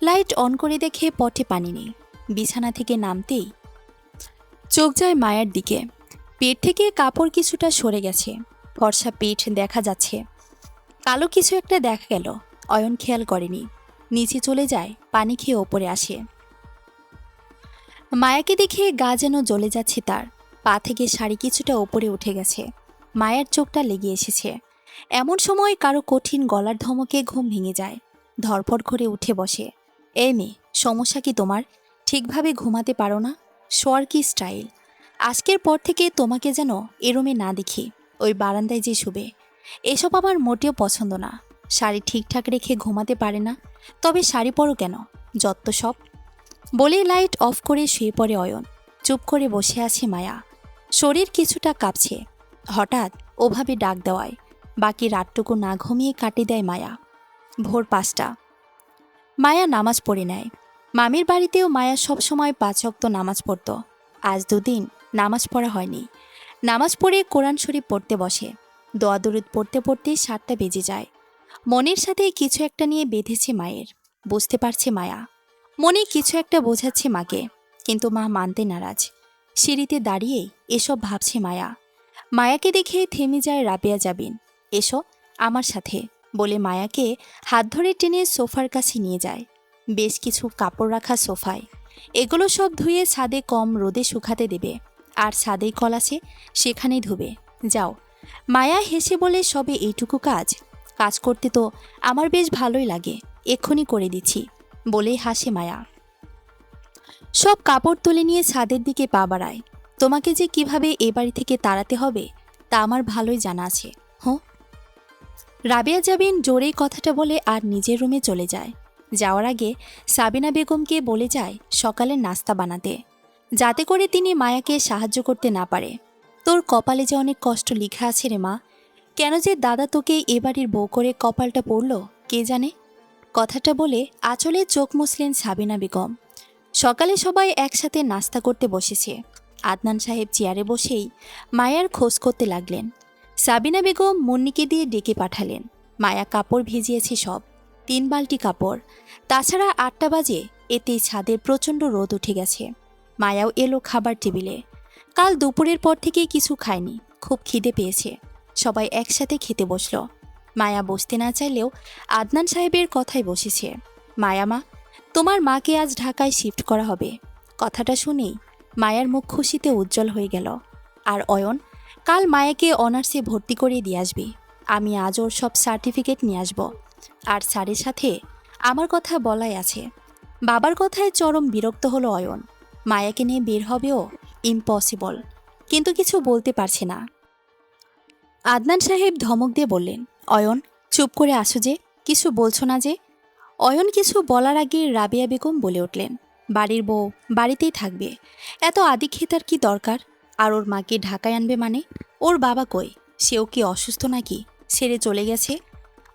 লাইট অন করে দেখে পটে পানি নেই। বিছানা থেকে নামতেই চোখ যায় মায়ের দিকে। পেট থেকে কাপড় কিছুটা সরে গেছে। ফর্সা পেট দেখা যাচ্ছে। কালো কিছু একটা দেখা গেল। অয়ন খেয়াল করেনি। নিচে চলে যায়, পানি খেয়ে ওপরে আসে। মায়াকে দেখে গা যেন জ্বলে যাচ্ছে তার। পা থেকে শাড়ি কিছুটা ওপরে উঠে গেছে। মায়ের চোখটা লেগে এসেছে। এমন সময় কারো কঠিন গলার ধমকে ঘুম ভেঙে যায়। ধরপড় করে উঠে বসে। এই মেয়ে, সমস্যা কি তোমার? ঠিকভাবে ঘুমাতে পারো না? শোয়ার কি স্টাইল! আজকের পর থেকে তোমাকে যেন এ রুমে না দেখি, ওই বারান্দায় যে শুবে। এসব আমার মোটেও পছন্দ না। শাড়ি ঠিকঠাক রেখে ঘুমাতে পারে না, তবে শাড়ি পরো কেন? যত্ত সব। বলে লাইট অফ করে শুয়ে পড়ে অয়ন। চুপ করে বসে আছে মায়া। শরীর কিছুটা কাঁপছে। হঠাৎ ওভাবে ডাক দেওয়ায় বাকি রাতটুকু না ঘুমিয়ে কাটিয়ে দেয় মায়া। ভোর 5টা। মায়া নামাজ পড়ে নেয়। মামির বাড়িতেও মায়া সবসময় 5 ওয়াক্ত নামাজ পড়ত। আজ 2 দিন নামাজ পড়া হয়নি। নামাজ পড়ে কোরআন শরীফ পড়তে বসে। দোয়া দরুদ পড়তে পড়তে 7টা বেজে যায়। মনের সাথে কিছু একটা নিয়ে বেঁধেছে মায়ের। বুঝতে পারছে মায়া। মনে কিছু একটা বোঝাচ্ছে মাকে, কিন্তু মা মানতে নারাজ। সিঁড়িতে দাঁড়িয়ে এসব ভাবছে মায়া। মায়াকে দেখে থেমে যায় রাবেয়া জাবিন। এসো আমার সাথে, বলে মায়াকে হাত ধরে টেনে সোফার কাছে নিয়ে যায়। বেশ কিছু কাপড় রাখা সোফায়। এগুলো সব ধুয়ে ছাদে কম রোদে শুকাতে দেবে। আর ছাদেই কল আছে, সেখানেই ধুবে। যাও। মায়া হেসে বলে, সবে এইটুকু কাজ? কাজ করতে তো আমার বেশ ভালোই লাগে, এক্ষুনি করে দিচ্ছি, বলেই হাসে মায়া। সব কাপড় তুলে নিয়ে ছাদের দিকে পা বাড়ায়। তোমাকে যে কিভাবে এ বাড়ি থেকে তাড়াতে হবে তা আমার ভালোই জানা আছে। হো। রাবেয়া জাবিন জোরেই কথাটা বলে আর নিজের রুমে চলে যায়। যাওয়ার আগে সাবিনা বেগমকে বলে যায় সকালের নাস্তা বানাতে, যাতে করে তিনি মায়াকে সাহায্য করতে না পারে। তোর কপালে যে অনেক কষ্ট লিখা আছে রে মা, কেন যে দাদা তোকে এ বাড়ির বউ করে কপালটা পড়ল কে জানে। কথাটা বলে আঁচলে চোখ মুছলেন সাবিনা বেগম। সকালে সবাই একসাথে নাস্তা করতে বসেছে। আদনান সাহেব চেয়ারে বসেই মায়ার খোঁজ করতে লাগলেন। সাবিনা বেগম মুন্নিকে দিয়ে ডেকে পাঠালেন। মায়া কাপড় ভিজিয়েছে সব, 3 বালতি কাপড়। তাছাড়া 8টা বাজে, এতেই ছাদের প্রচণ্ড রোদ উঠে গেছে। মায়াও এলো খাবার টেবিলে। কাল দুপুরের পর থেকে কিছু খায়নি, খুব খিদে পেয়েছে। সবাই একসাথে খেতে বসল। মায়া বসতে না চাইলেও আদনান সাহেবের কথাই বসেছে। মায়া মা, তোমার মাকে আজ ঢাকায় শিফট করা হবে। কথাটা শুনেই মায়ার মুখ খুশিতে উজ্জ্বল হয়ে গেল। আর অয়ন, কাল মায়াকে অনার্সে ভর্তি করিয়ে দিয়ে আসবি। আমি আজ ওর সব সার্টিফিকেট নিয়ে আসব। আর স্যারের সাথে আমার কথা বলাই আছে। বাবার কথায় চরম বিরক্ত হলো অয়ন। মায়াকে নিয়ে বের হবেও ইম্পসিবল, কিন্তু কিছু বলতে পারছে না। আদনান সাহেব ধমক দিয়ে বললেন, অয়ন চুপ করে আসো যে, কিছু বলছো না যে। অয়ন কিছু বলার আগে রাবেয়া বেগম বলে উঠলেন, বাড়ির বউ বাড়িতেই থাকবে, এত আদিক্ষেতার কি দরকার? আর ওর মাকে ঢাকায় আনবে মানে? ওর বাবা কই? সেও কি অসুস্থ নাকি ছেড়ে চলে গেছে?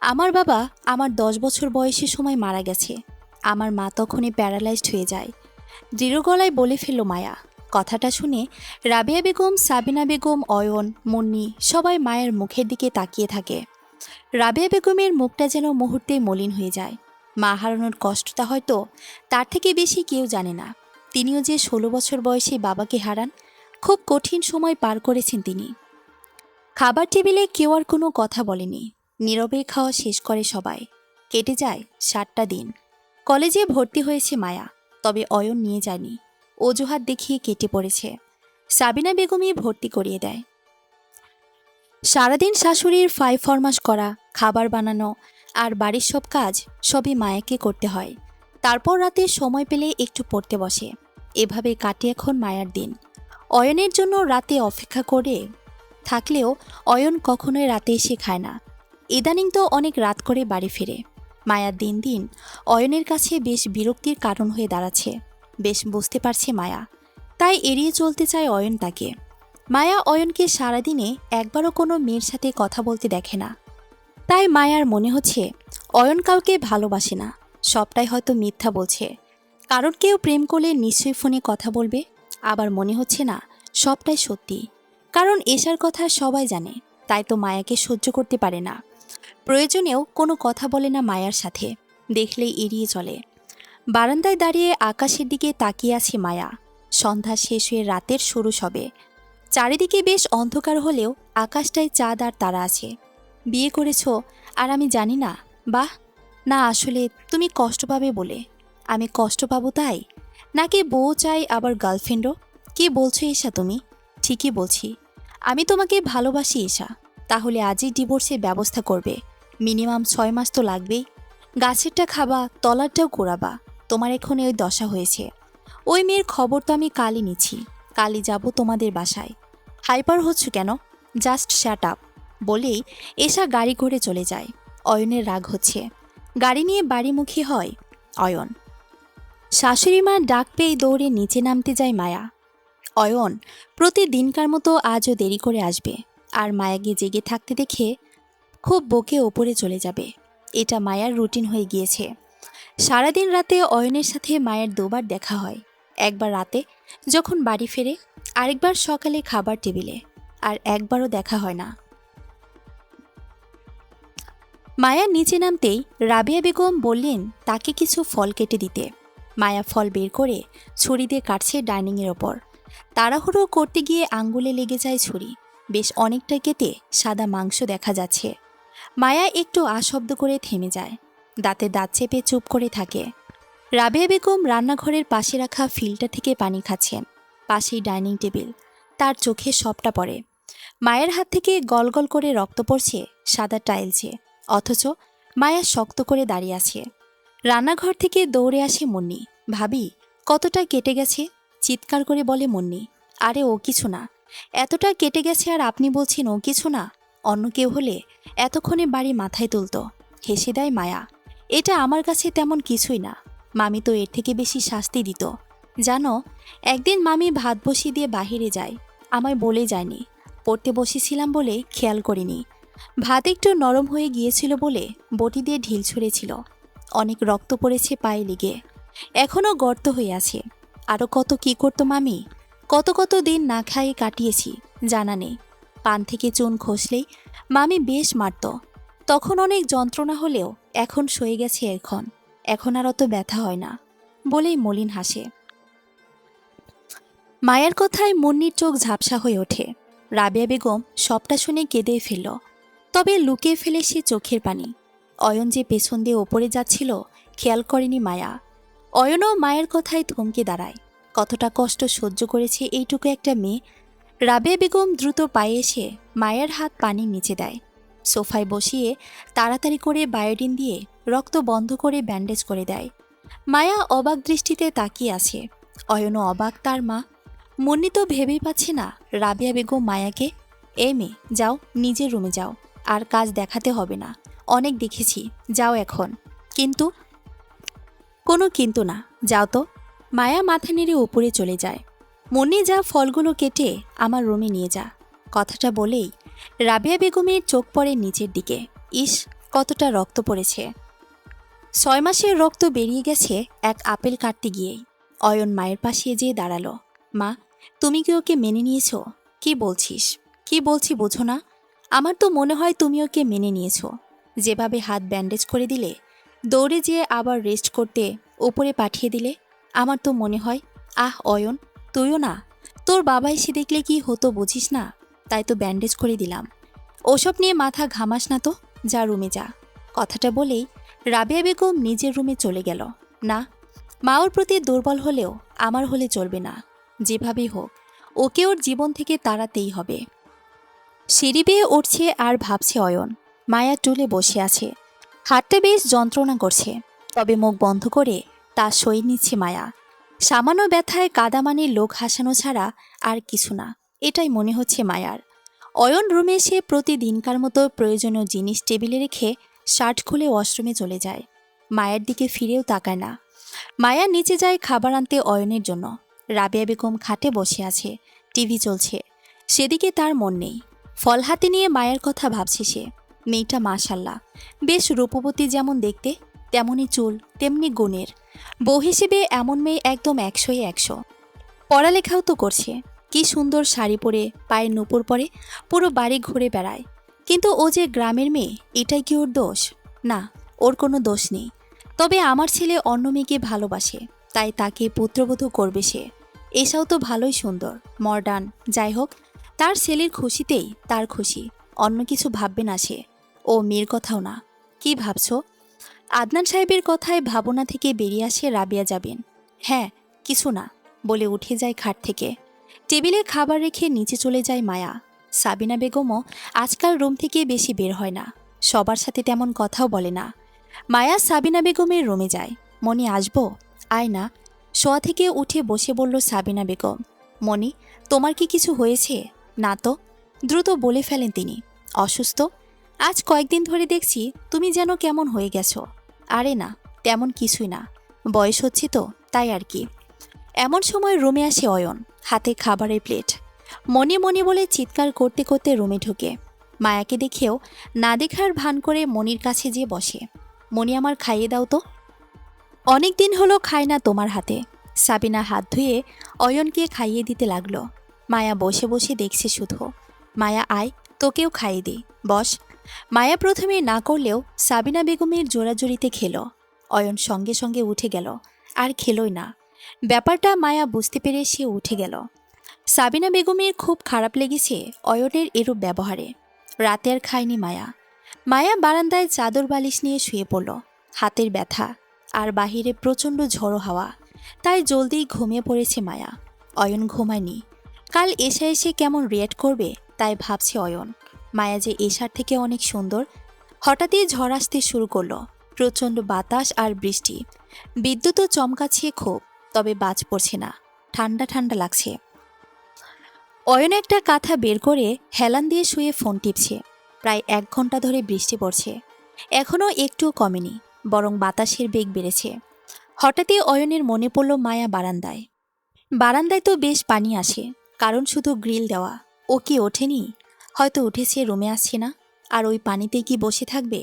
আমার বাবা আমার 10 বছর বয়সের সময় মারা গেছে। আমার মা তখনই প্যারালাইজড হয়ে যায়। দৃঢ় গলায় বলে ফেলল মায়া। কথাটা শুনে রাবেয়া বেগম, সাবিনা বেগম, অয়ন, মুন্নি সবাই মায়ের মুখের দিকে তাকিয়ে থাকে। রাবেয়া বেগমের মুখটা যেন মুহূর্তেই মলিন হয়ে যায়। মা হারানোর কষ্টটা হয়তো তার থেকে বেশি কেউ জানে না। তিনিও যে 16 বছর বয়সে বাবাকে হারান, খুব কঠিন সময় পার করেছেন তিনি। খাবার টেবিলে কেউ আর কোনো কথা বলেনি। নীরবে খাওয়া শেষ করে সবাই। কেটে যায় 7টা দিন। কলেজে ভর্তি হয়েছে মায়া, তবে অয়ন নিয়ে যায়নি। অজুহাত দেখিয়ে কেটে পড়েছে। সাবিনা বেগমই ভর্তি করিয়ে দেয়। সারাদিন শাশুড়ির ফরমাস করা, খাবার বানানো আর বাড়ির সব কাজ সবই মায়াকে করতে হয়। তারপর রাতে সময় পেলে একটু পড়তে বসে। এভাবে কাটে এখন মায়ার দিন। অয়নের জন্য রাতে অপেক্ষা করে থাকলেও অয়ন কখনোই রাতে এসে খায় না। ইদানিং তো অনেক রাত করে বাড়ি ফিরে। মায়ার দিন দিন অয়নের কাছে বেশ বিরক্তির কারণ হয়ে দাঁড়াচ্ছে। বেশ বুঝতে পারছে মায়া, তাই এড়িয়ে চলতে চায় অয়ন তাকে। মায়া অয়নকে সারাদিনে একবারও কোনো মেয়ের সাথে কথা বলতে দেখে না। তাই মায়ার মনে হচ্ছে অয়ন কাউকে ভালোবাসে না, সবটাই হয়তো মিথ্যা বলছে। কারণ কেউ প্রেম করলে নিশ্চয়ই ফোনে কথা বলবে। আবার মনে হচ্ছে না সবটাই সত্যি, কারণ এশার কথা সবাই জানে। তাই তো মায়াকে সহ্য করতে পারে না। প্রয়োজনেও কোনো কথা বলে না মায়ার সাথে, দেখলেই এড়িয়ে চলে। বারান্দায় দাঁড়িয়ে আকাশের দিকে তাকিয়ে আছে মায়া। সন্ধ্যা শেষ হয়ে রাতের শুরু সবে। চারিদিকে বেশ অন্ধকার হলেও আকাশটায় চাঁদ আর তারা আছে। বিয়ে করেছো আর আমি জানি না? বাহ। না আসলে তুমি কষ্ট পাবে বলে। আমি কষ্ট পাবো তাই? নাকি বউ চাই আবার গার্লফ্রেন্ডও? কি বলছো ঈশা তুমি? ঠিকই বলছি, আমি তোমাকে ভালোবাসি ঈশা। তাহলে আজই ডিভোর্সের ব্যবস্থা করবে। মিনিমাম 6 মাস তো লাগবেই। গাছেরটা খাবা, তলারটাও কোড়াবা। তোমার এখন ওই দশা হয়েছে। ওই মেয়ের খবর তো আমি কালই নিচ্ছি। কালই যাব তোমাদের বাসায়। হাইপার হচ্ছ কেন? Just shut up. বলেই এশা গাড়ি করে চলে যায়। অয়নের রাগ হচ্ছে। গাড়ি নিয়ে বাড়িমুখী হয় অয়ন। শাশুড়ি মার ডাক পেয়ে দৌড়ে নিচে নামতে যায় মায়া। অয়ন প্রতিদিনকার মতো আজও দেরি করে আসবে। আর মায়াকে জেগে থাকতে দেখে খুব বকে ওপরে চলে যাবে। এটা মায়ার রুটিন হয়ে গিয়েছে। সারাদিন রাতে অয়নের সাথে মায়ের 2বার দেখা হয়। একবার রাতে যখন বাড়ি ফেরে, আরেকবার সকালে খাবার টেবিলে। আর একবারও দেখা হয় না। মায়া নিচে নামতেই রাবেয়া বেগম বললেন তাকে কিছু ফল কেটে দিতে। মায়া ফল বের করে ছুরি দিয়ে কাটছে ডাইনিংয়ের ওপর। তাড়াহুড়ো করতে গিয়ে আঙ্গুলে লেগে যায় ছুরি। বেশ অনেকটা কেটে সাদা মাংস দেখা যাচ্ছে। মায়া একটু আশব্দ করে থেমে যায়। দাঁতে দাঁত চেপে চুপ করে থাকে। রাবেয়া বেগম রান্নাঘরের পাশে রাখা ফিল্টার থেকে পানি খাচ্ছেন। পাশেই ডাইনিং টেবিল। তার চোখে সবটা পড়ে। মায়ের হাত থেকে গল গল করে রক্ত পড়ছে সাদা টাইলসে, অথচ মায়া শক্ত করে দাঁড়িয়ে আছে। রান্নাঘর থেকে দৌড়ে আসে মুন্নি। ভাবি, কতটা কেটে গেছে? চিৎকার করে বলে মুন্নি। আরে ও কিছু না, এতটা কেটে গেছে আর আপনি বলছেন ও কিছু না? অন্য কেউ হলে এতক্ষণে বাড়ি মাথায় তুলতো। হেসে দেয় মায়া। এটা আমার কাছে তেমন কিছুই না। মামি তো এর থেকে বেশি শাস্তি দিত। জানো, একদিন মামি ভাত বসিয়ে দিয়ে বাহিরে যায়, আমায় বলে যায়নি। পড়তে বসেছিলাম বলে খেয়াল করিনি। ভাত একটু নরম হয়ে গিয়েছিল বলে বটি দিয়ে ঢিল ছুঁড়েছিল। অনেক রক্ত পড়েছে পায়ে লেগে, এখনও গর্ত হয়ে আছে। আরও কত কি করতো মামি, কত কত দিন না খাইয়ে কাটিয়েছি জানা নেই। পান থেকে চুন খসলেই মামি বেশ মারত। তখন অনেক যন্ত্রণা হলেও এখন সয়ে গেছে। এখন আর অত ব্যথা হয় না বলেই মলিন হাসে। মায়ের কথায় মুন্নির চোখ ঝাপসা হয়ে ওঠে। রাবেয়া বেগম সবটা শুনে কেঁদে ফেলল, তবে লুকিয়ে ফেলে সে চোখের পানি। অয়ন যে পেছন দিয়ে ওপরে যাচ্ছিল খেয়াল করেনি মায়া। অয়নও মায়ের কথায় থমকে দাঁড়ায়। কতটা কষ্ট সহ্য করেছে এইটুকু একটা মেয়ে। রাবেয়া বেগম দ্রুত পায়ে এসে মায়ের হাত পানির নিচে দেয়। সোফায় বসিয়ে তাড়াতাড়ি করে বায়োডিন দিয়ে রক্ত বন্ধ করে ব্যান্ডেজ করে দেয়। মায়া অবাক দৃষ্টিতে তাকিয়ে আছে। অয়নও অবাক তার মা। মুন্নি তো ভেবেই পাচ্ছে না রাবেয়া বেগম মায়াকে, এ মেয়ে যাও, নিজের রুমে যাও, আর কাজ দেখাতে হবে না, অনেক দেখেছি, যাও এখন। কিন্তু কোনো কিন্তু না, যাও তো। মায়া মাথা নেড়ে উপরে চলে যায়। মুন্নি, যা ফলগুলো কেটে আমার রুমে নিয়ে যা। কথাটা বলেই রাবেয়া বেগমের চোখ পড়ে নিচের দিকে। ইস, কতটা রক্ত পড়েছে। 6 মাসের রক্ত বেরিয়ে গেছে এক আপেল কাটতে গিয়েই। অয়ন মায়ের পাশে যেয়ে দাঁড়ালো। মা, তুমি কি ওকে মেনে নিয়েছ? কি বলছিস? কি বলছি বোঝো না? আমার তো মনে হয় তুমি ওকে মেনে নিয়েছ। যেভাবে হাত ব্যান্ডেজ করে দিলে, দৌড়ে যেয়ে আবার রেস্ট করতে ওপরে পাঠিয়ে দিলে, আমার তো মনে হয়, আহ অয়ন, তুইও না, তোর বাবা এসে দেখলে কি হতো বুঝিস না, তাই তো ব্যান্ডেজ করে দিলাম। ওসব নিয়ে মাথা ঘামাস না তো, যা রুমে যা। কথাটা বলেই রাবেয়া বেগম নিজের রুমে চলে গেল। না, মা ওর প্রতি দুর্বল হলেও আমার হলে চলবে না। যেভাবেই হোক ওকে ওর জীবন থেকে তাড়াতেই হবে। সিঁড়ি বেয়ে উঠছে আর ভাবছে অয়ন। মায়া টুলে বসে আছে, হাঁটতে বেশ যন্ত্রণা করছে, তবে মুখ বন্ধ করে তা সই নিচ্ছে মায়া। সামান্য ব্যথায় কাদামানির লোক হাসানো ছাড়া আর কিছু না, এটাই মনে হচ্ছে মায়ার। অয়ন রুমে এসে প্রতিদিনকার মতো প্রয়োজনীয় জিনিস টেবিলে রেখে শার্ট খুলে ওয়াশরুমে চলে যায়। মায়ের দিকে ফিরেও তাকায় না। মায়া নিচে যায় খাবার আনতে অয়নের জন্য। রাবেয়া বেগম খাটে বসে আছে, টিভি চলছে, সেদিকে তার মন নেই। ফল হাতে নিয়ে মায়ের কথা ভাবছে সে। মেয়েটা মাশাল্লাহ, বেশ রূপবতী, যেমন দেখতে তেমনই চুল, তেমনি গুণের। বউ হিসেবে এমন মেয়ে একদম 100-এ 100। পড়ালেখাও তো করছে, কি সুন্দর শাড়ি পরে পায়ে নূপুর পরে পুরো বাড়ি ঘুরে বেড়ায়। কিন্তু ও যে গ্রামের মেয়ে, এটাই কি ওর দোষ? না, ওর কোনো দোষ নেই। তবে আমার ছেলে অন্য মেয়েকে ভালোবাসে, তাই তাকে পুত্রবধূ করবে সে। এসাও তো ভালোই সুন্দর, মডার্ন, যাই হোক, তার ছেলের খুশিতেই তার খুশি, অন্য কিছু ভাববে না সে। ও মেয়ের কথাও না। কি ভাবছ? আদনান সাহেবের কথায় ভাবনা থেকে বেরিয়ে আসে রাবিয়া যাবেন। হ্যাঁ, কিছু না বলে উঠে যায় খাট থেকে। টেবিলে খাবার রেখে নিচে চলে যায় মায়া। সাবিনা বেগমও আজকাল রুম থেকে বেশি বের হয় না, সবার সাথে তেমন কথাও বলে না। মায়া সাবিনা বেগমের রুমে যায়। মনি, আসবো? আয় না। শোয়া থেকে উঠে বসে বলল সাবিনা বেগম। মনি, তোমার কি কিছু হয়েছে? না তো, দ্রুত বলে ফেলেন তিনি। অসুস্থ? আজ কয়েকদিন ধরে দেখছি তুমি যেন কেমন হয়ে গেছো। আরে না, তেমন কিছুই না, বয়স হচ্ছে তো তাই আর কি। এমন সময় রুমে আসে অয়ন, হাতে খাবারের প্লেট। মনি মনি বলে চিৎকার করতে করতে রুমে ঢুকে। মায়াকে দেখেও না দেখার ভান করে মনির কাছে যেয়ে বসে। মনি, আমার খাইয়ে দাও তো, অনেক দিন হলো খাই না তোমার হাতে। সাবিনা হাত ধুয়ে অয়নকে খাইয়ে দিতে লাগলো। মায়া বসে বসে দেখছে শুধু। মায়া, আয়, তোকেও খাইয়ে দিই, বস। মায়া প্রথমে না করলেও সাবিনা বেগমের জোরাজুরিতে খেলো। অয়ন সঙ্গে সঙ্গে উঠে গেল, আর খেলোই না। ব্যাপারটা মায়া বুঝতে পেরে সে উঠে গেল। সাবিনা বেগমের খুব খারাপ লেগেছে অয়নের এরূপ ব্যবহারে। রাতে আর খায়নি মায়া। মায়া বারান্দায় চাদর বালিশ নিয়ে শুয়ে পড়ল। হাতের ব্যথা, আর বাহিরে প্রচণ্ড ঝড়ো হাওয়া, তাই জলদি ঘুমিয়ে পড়েছে মায়া। অয়ন ঘুমায়নি। কাল এসে এসে কেমন রিয়্যাক্ট করবে তাই ভাবছে অয়ন। মায়া যে এশার থেকে অনেক সুন্দর। হঠাৎই ঝড় আসতে শুরু করলো। প্রচণ্ড বাতাস আর বৃষ্টি, বিদ্যুৎও চমকাচ্ছে খুব, তবে বাজ পড়ছে না। ঠান্ডা ঠান্ডা লাগছে। অয়ন একটা কাঁথা বের করে হেলান দিয়ে শুয়ে ফোন টিপছে। প্রায় 1 ঘন্টা ধরে বৃষ্টি পড়ছে, এখনও একটুও কমেনি, বরং বাতাসের বেগ বেড়েছে। হঠাৎই অয়নের মনে পড়ল মায়া বারান্দায়। বারান্দায় তো বেশ পানি আসে, কারণ শুধু গ্রিল দেওয়া। ও কি ওঠেনি? হয়তো উঠেছে, রুমে আসছে না। আর ওই পানিতে কি বসে থাকবে?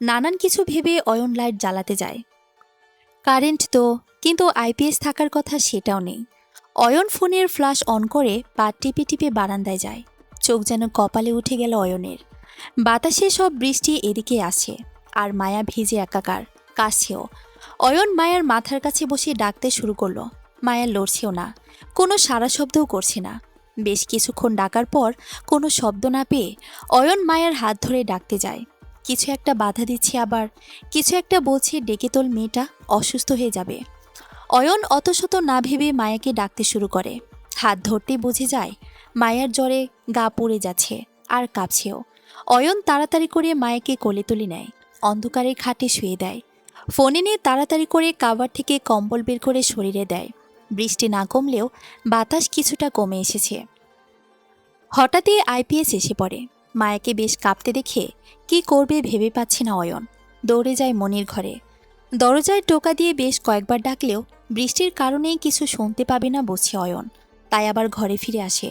নানান কিছু ভেবে অয়ন লাইট জ্বালাতে যায়। কারেন্ট তো, কিন্তু আইপিএস থাকার কথা সেটাও নেই। অয়ন ফোনের ফ্ল্যাশ অন করে পা টিপে টিপে বারান্দায় যায়। চোখ যেন কপালে উঠে গেল অয়নের। বাতাসে সব বৃষ্টি এদিকে আসে, আর মায়া ভিজে একাকার, কাছেও। অয়ন মায়ার মাথার কাছে বসে ডাকতে শুরু করলো। মায়া লড়ছেও না, কোনো সারা শব্দও করছে না। বেশ কিছুক্ষণ ডাকার পর কোনো শব্দ না পেয়ে অয়ন মায়ার হাত ধরে ডাকতে যায়। কিছু একটা বাধা দিচ্ছে, আবার কিছু একটা বলছে ডেকে তোল, মেয়েটা অসুস্থ হয়ে যাবে। অয়ন অতশত না ভেবে মায়াকে ডাকতে শুরু করে। হাত ধরতেই বুঝে যায় মায়ার জ্বরে গা পুড়ে যাচ্ছে, আর কাঁপছেও। অয়ন তাড়াতাড়ি করে মায়াকে কোলে তুলে নেয়, অন্ধকারে খাটে শুয়ে দেয়। ফোনে নিয়ে তাড়াতাড়ি করে কাভার থেকে কম্বল বের করে শরীরে দেয়। বৃষ্টি না কমলেও বাতাস কিছুটা কমে এসেছে। হঠাৎই আইপিএস এসে পড়ে। মায়াকে বেশ কাঁপতে দেখে কি করবে ভেবে পাচ্ছে না অয়ন। দৌড়ে যায় মনির ঘরে। দরজায় টোকা দিয়ে বেশ কয়েকবার ডাকলেও বৃষ্টির কারণেই কিছু শুনতে পাবে না বুঝছে অয়ন। তাই আবার ঘরে ফিরে আসে,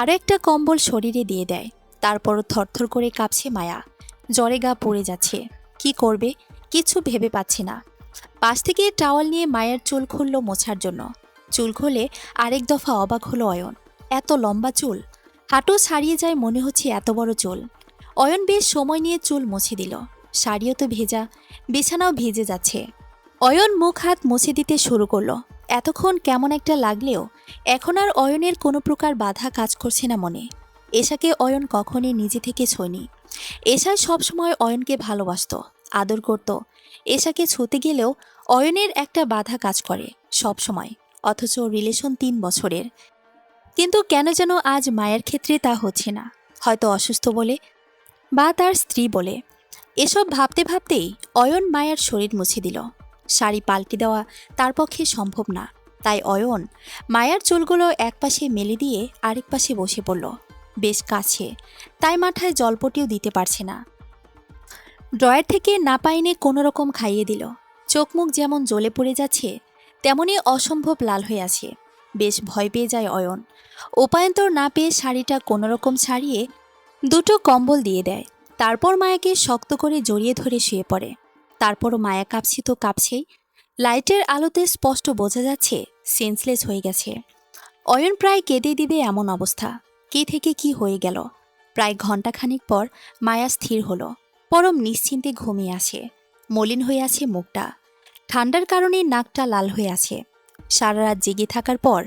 আরও একটা কম্বল শরীরে দিয়ে দেয়। তারপরও থরথর করে কাঁপছে মায়া, জ্বরে গা পড়ে যাচ্ছে। কি করবে কিছু ভেবে পাচ্ছে না। পাশ থেকে টাওয়াল নিয়ে মায়ের চুল খুলল মোছার জন্য। চুল খুলে আরেক দফা অবাক হলো অয়ন। এত লম্বা চুল, হাঁটু ছাড়িয়ে যায়, মনে হচ্ছে এত বড় চুল। অয়ন বেশ সময় নিয়ে চুল মুছে দিল। শাড়িও তো ভেজা, বিছানাও ভিজে যাচ্ছে। অয়ন মুখ হাত মুছে দিতে শুরু করলো। এতক্ষণ কেমন একটা লাগলেও এখন আর অয়নের কোনো প্রকার বাধা কাজ করছে না মনে। এশাকে অয়ন কখনই নিজে থেকে ছোঁয়নি। এশা সবসময় অয়নকে ভালোবাসত, আদর করত। এশাকে ছুতে গেলেও অয়নের একটা বাধা কাজ করে সব সময়, অথচ রিলেশন 3 বছরের। কিন্তু কেন যেন আজ মায়ের ক্ষেত্রে তা হচ্ছে না। হয়তো অসুস্থ বলে, বা তার স্ত্রী বলে। এসব ভাবতে ভাবতেই অয়ন মায়ের শরীর মুছে দিল। শাড়ি পাল্টে দেওয়া তার পক্ষে সম্ভব না, তাই অয়ন মায়ের চুলগুলো একপাশে মেলে দিয়ে আরেক পাশে বসে পড়ল, বেশ কাছে, তাই মাথায় জলপটিও দিতে পারছে না। ড্রয়ার থেকে নাপা এনে কোনো রকম খাইয়ে দিল। চোখ মুখ যেমন জ্বলে পড়ে যাচ্ছে, তেমনি অসম্ভব লাল হয়ে আছে। বেশ ভয় পেয়ে যায় অয়ন। উপায়ন্তর না পেয়ে শাড়িটা কোনোরকম ছাড়িয়ে 2টো কম্বল দিয়ে দেয়। তারপর মায়াকে শক্ত করে জড়িয়ে ধরে শুয়ে পড়ে। তারপরও মায়া কাঁপছে তো কাঁপছেই। লাইটের আলোতে স্পষ্ট বোঝা যাচ্ছে সেন্সলেস হয়ে গেছে। অয়ন প্রায় কেঁদে দিবে এমন অবস্থা। কে থেকে কি হয়ে গেল। প্রায় ঘণ্টাখানিক পর মায়া স্থির হলো। পরম নিশ্চিন্তে ঘুমিয়ে আসে। মলিন হয়ে আছে মুখটা, ঠান্ডার কারণে নাকটা লাল হয়ে আছে। সারা রাত জেগে থাকার পর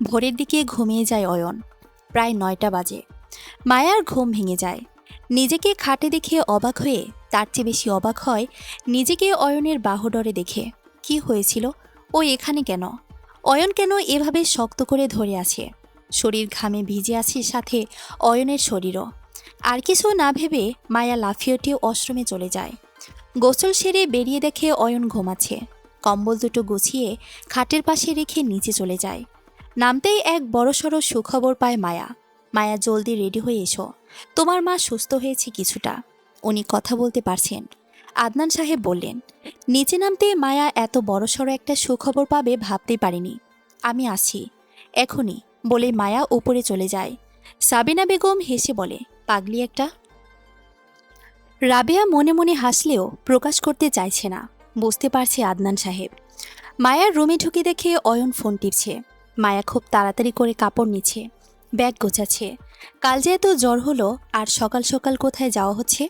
ভোরের দিকে ঘুমিয়ে যায় অয়ন। প্রায় 9টা বাজে। মায়ার ঘুম ভেঙে যায়। নিজেকে খাটে দেখে অবাক হয়ে তার চেয়ে বেশি অবাক হয় নিজেকে অয়নের বাহুডরে দেখে। কি হয়েছিল? ও এখানে কেন? অয়ন কেন এভাবে শক্ত করে ধরে আছে? শরীর ঘামে ভিজে আছে, সাথে অয়নের শরীরও। আর কিছু না ভেবে মায়া লাফিয়ে উঠে ওয়াশরুমে চলে যায়। গোসল সেরে বেরিয়ে দেখে অয়ন ঘুমাচ্ছে। কম্বল 2টো গুছিয়ে খাটের পাশে রেখে নিচে চলে যায়। নামতেই এক বড়সড় সুখবর পায় মায়া। মায়া, জলদি রেডি হয়ে এসো, তোমার মা সুস্থ হয়েছে কিছুটা। উনি কথা বলতে পারছেন, আদনান সাহেব বললেন। নিচে নামতে মায়া এত বড়সড় একটা সুখবর পাবে ভাবতেই পারেনি। আমি আসি এখনই, বলে মায়া উপরে চলে যায়। সাবিনা বেগম হেসে বলে, পাগলি একটা। রাবেয়া মনে মনে হাসলেও প্রকাশ করতে চাইছে না, বুঝতে পারছে আদনান সাহেব। মায়ার রুমে ঢুকে দেখে অয়ন ফোন টিপছে। মায়া খুব তাড়াতাড়ি করে কাপড় নিচ্ছে, ব্যাগ গোছাচ্ছে। কাল যে এত জ্বর হলো, আর সকাল সকাল কোথায় যাওয়া হচ্ছে?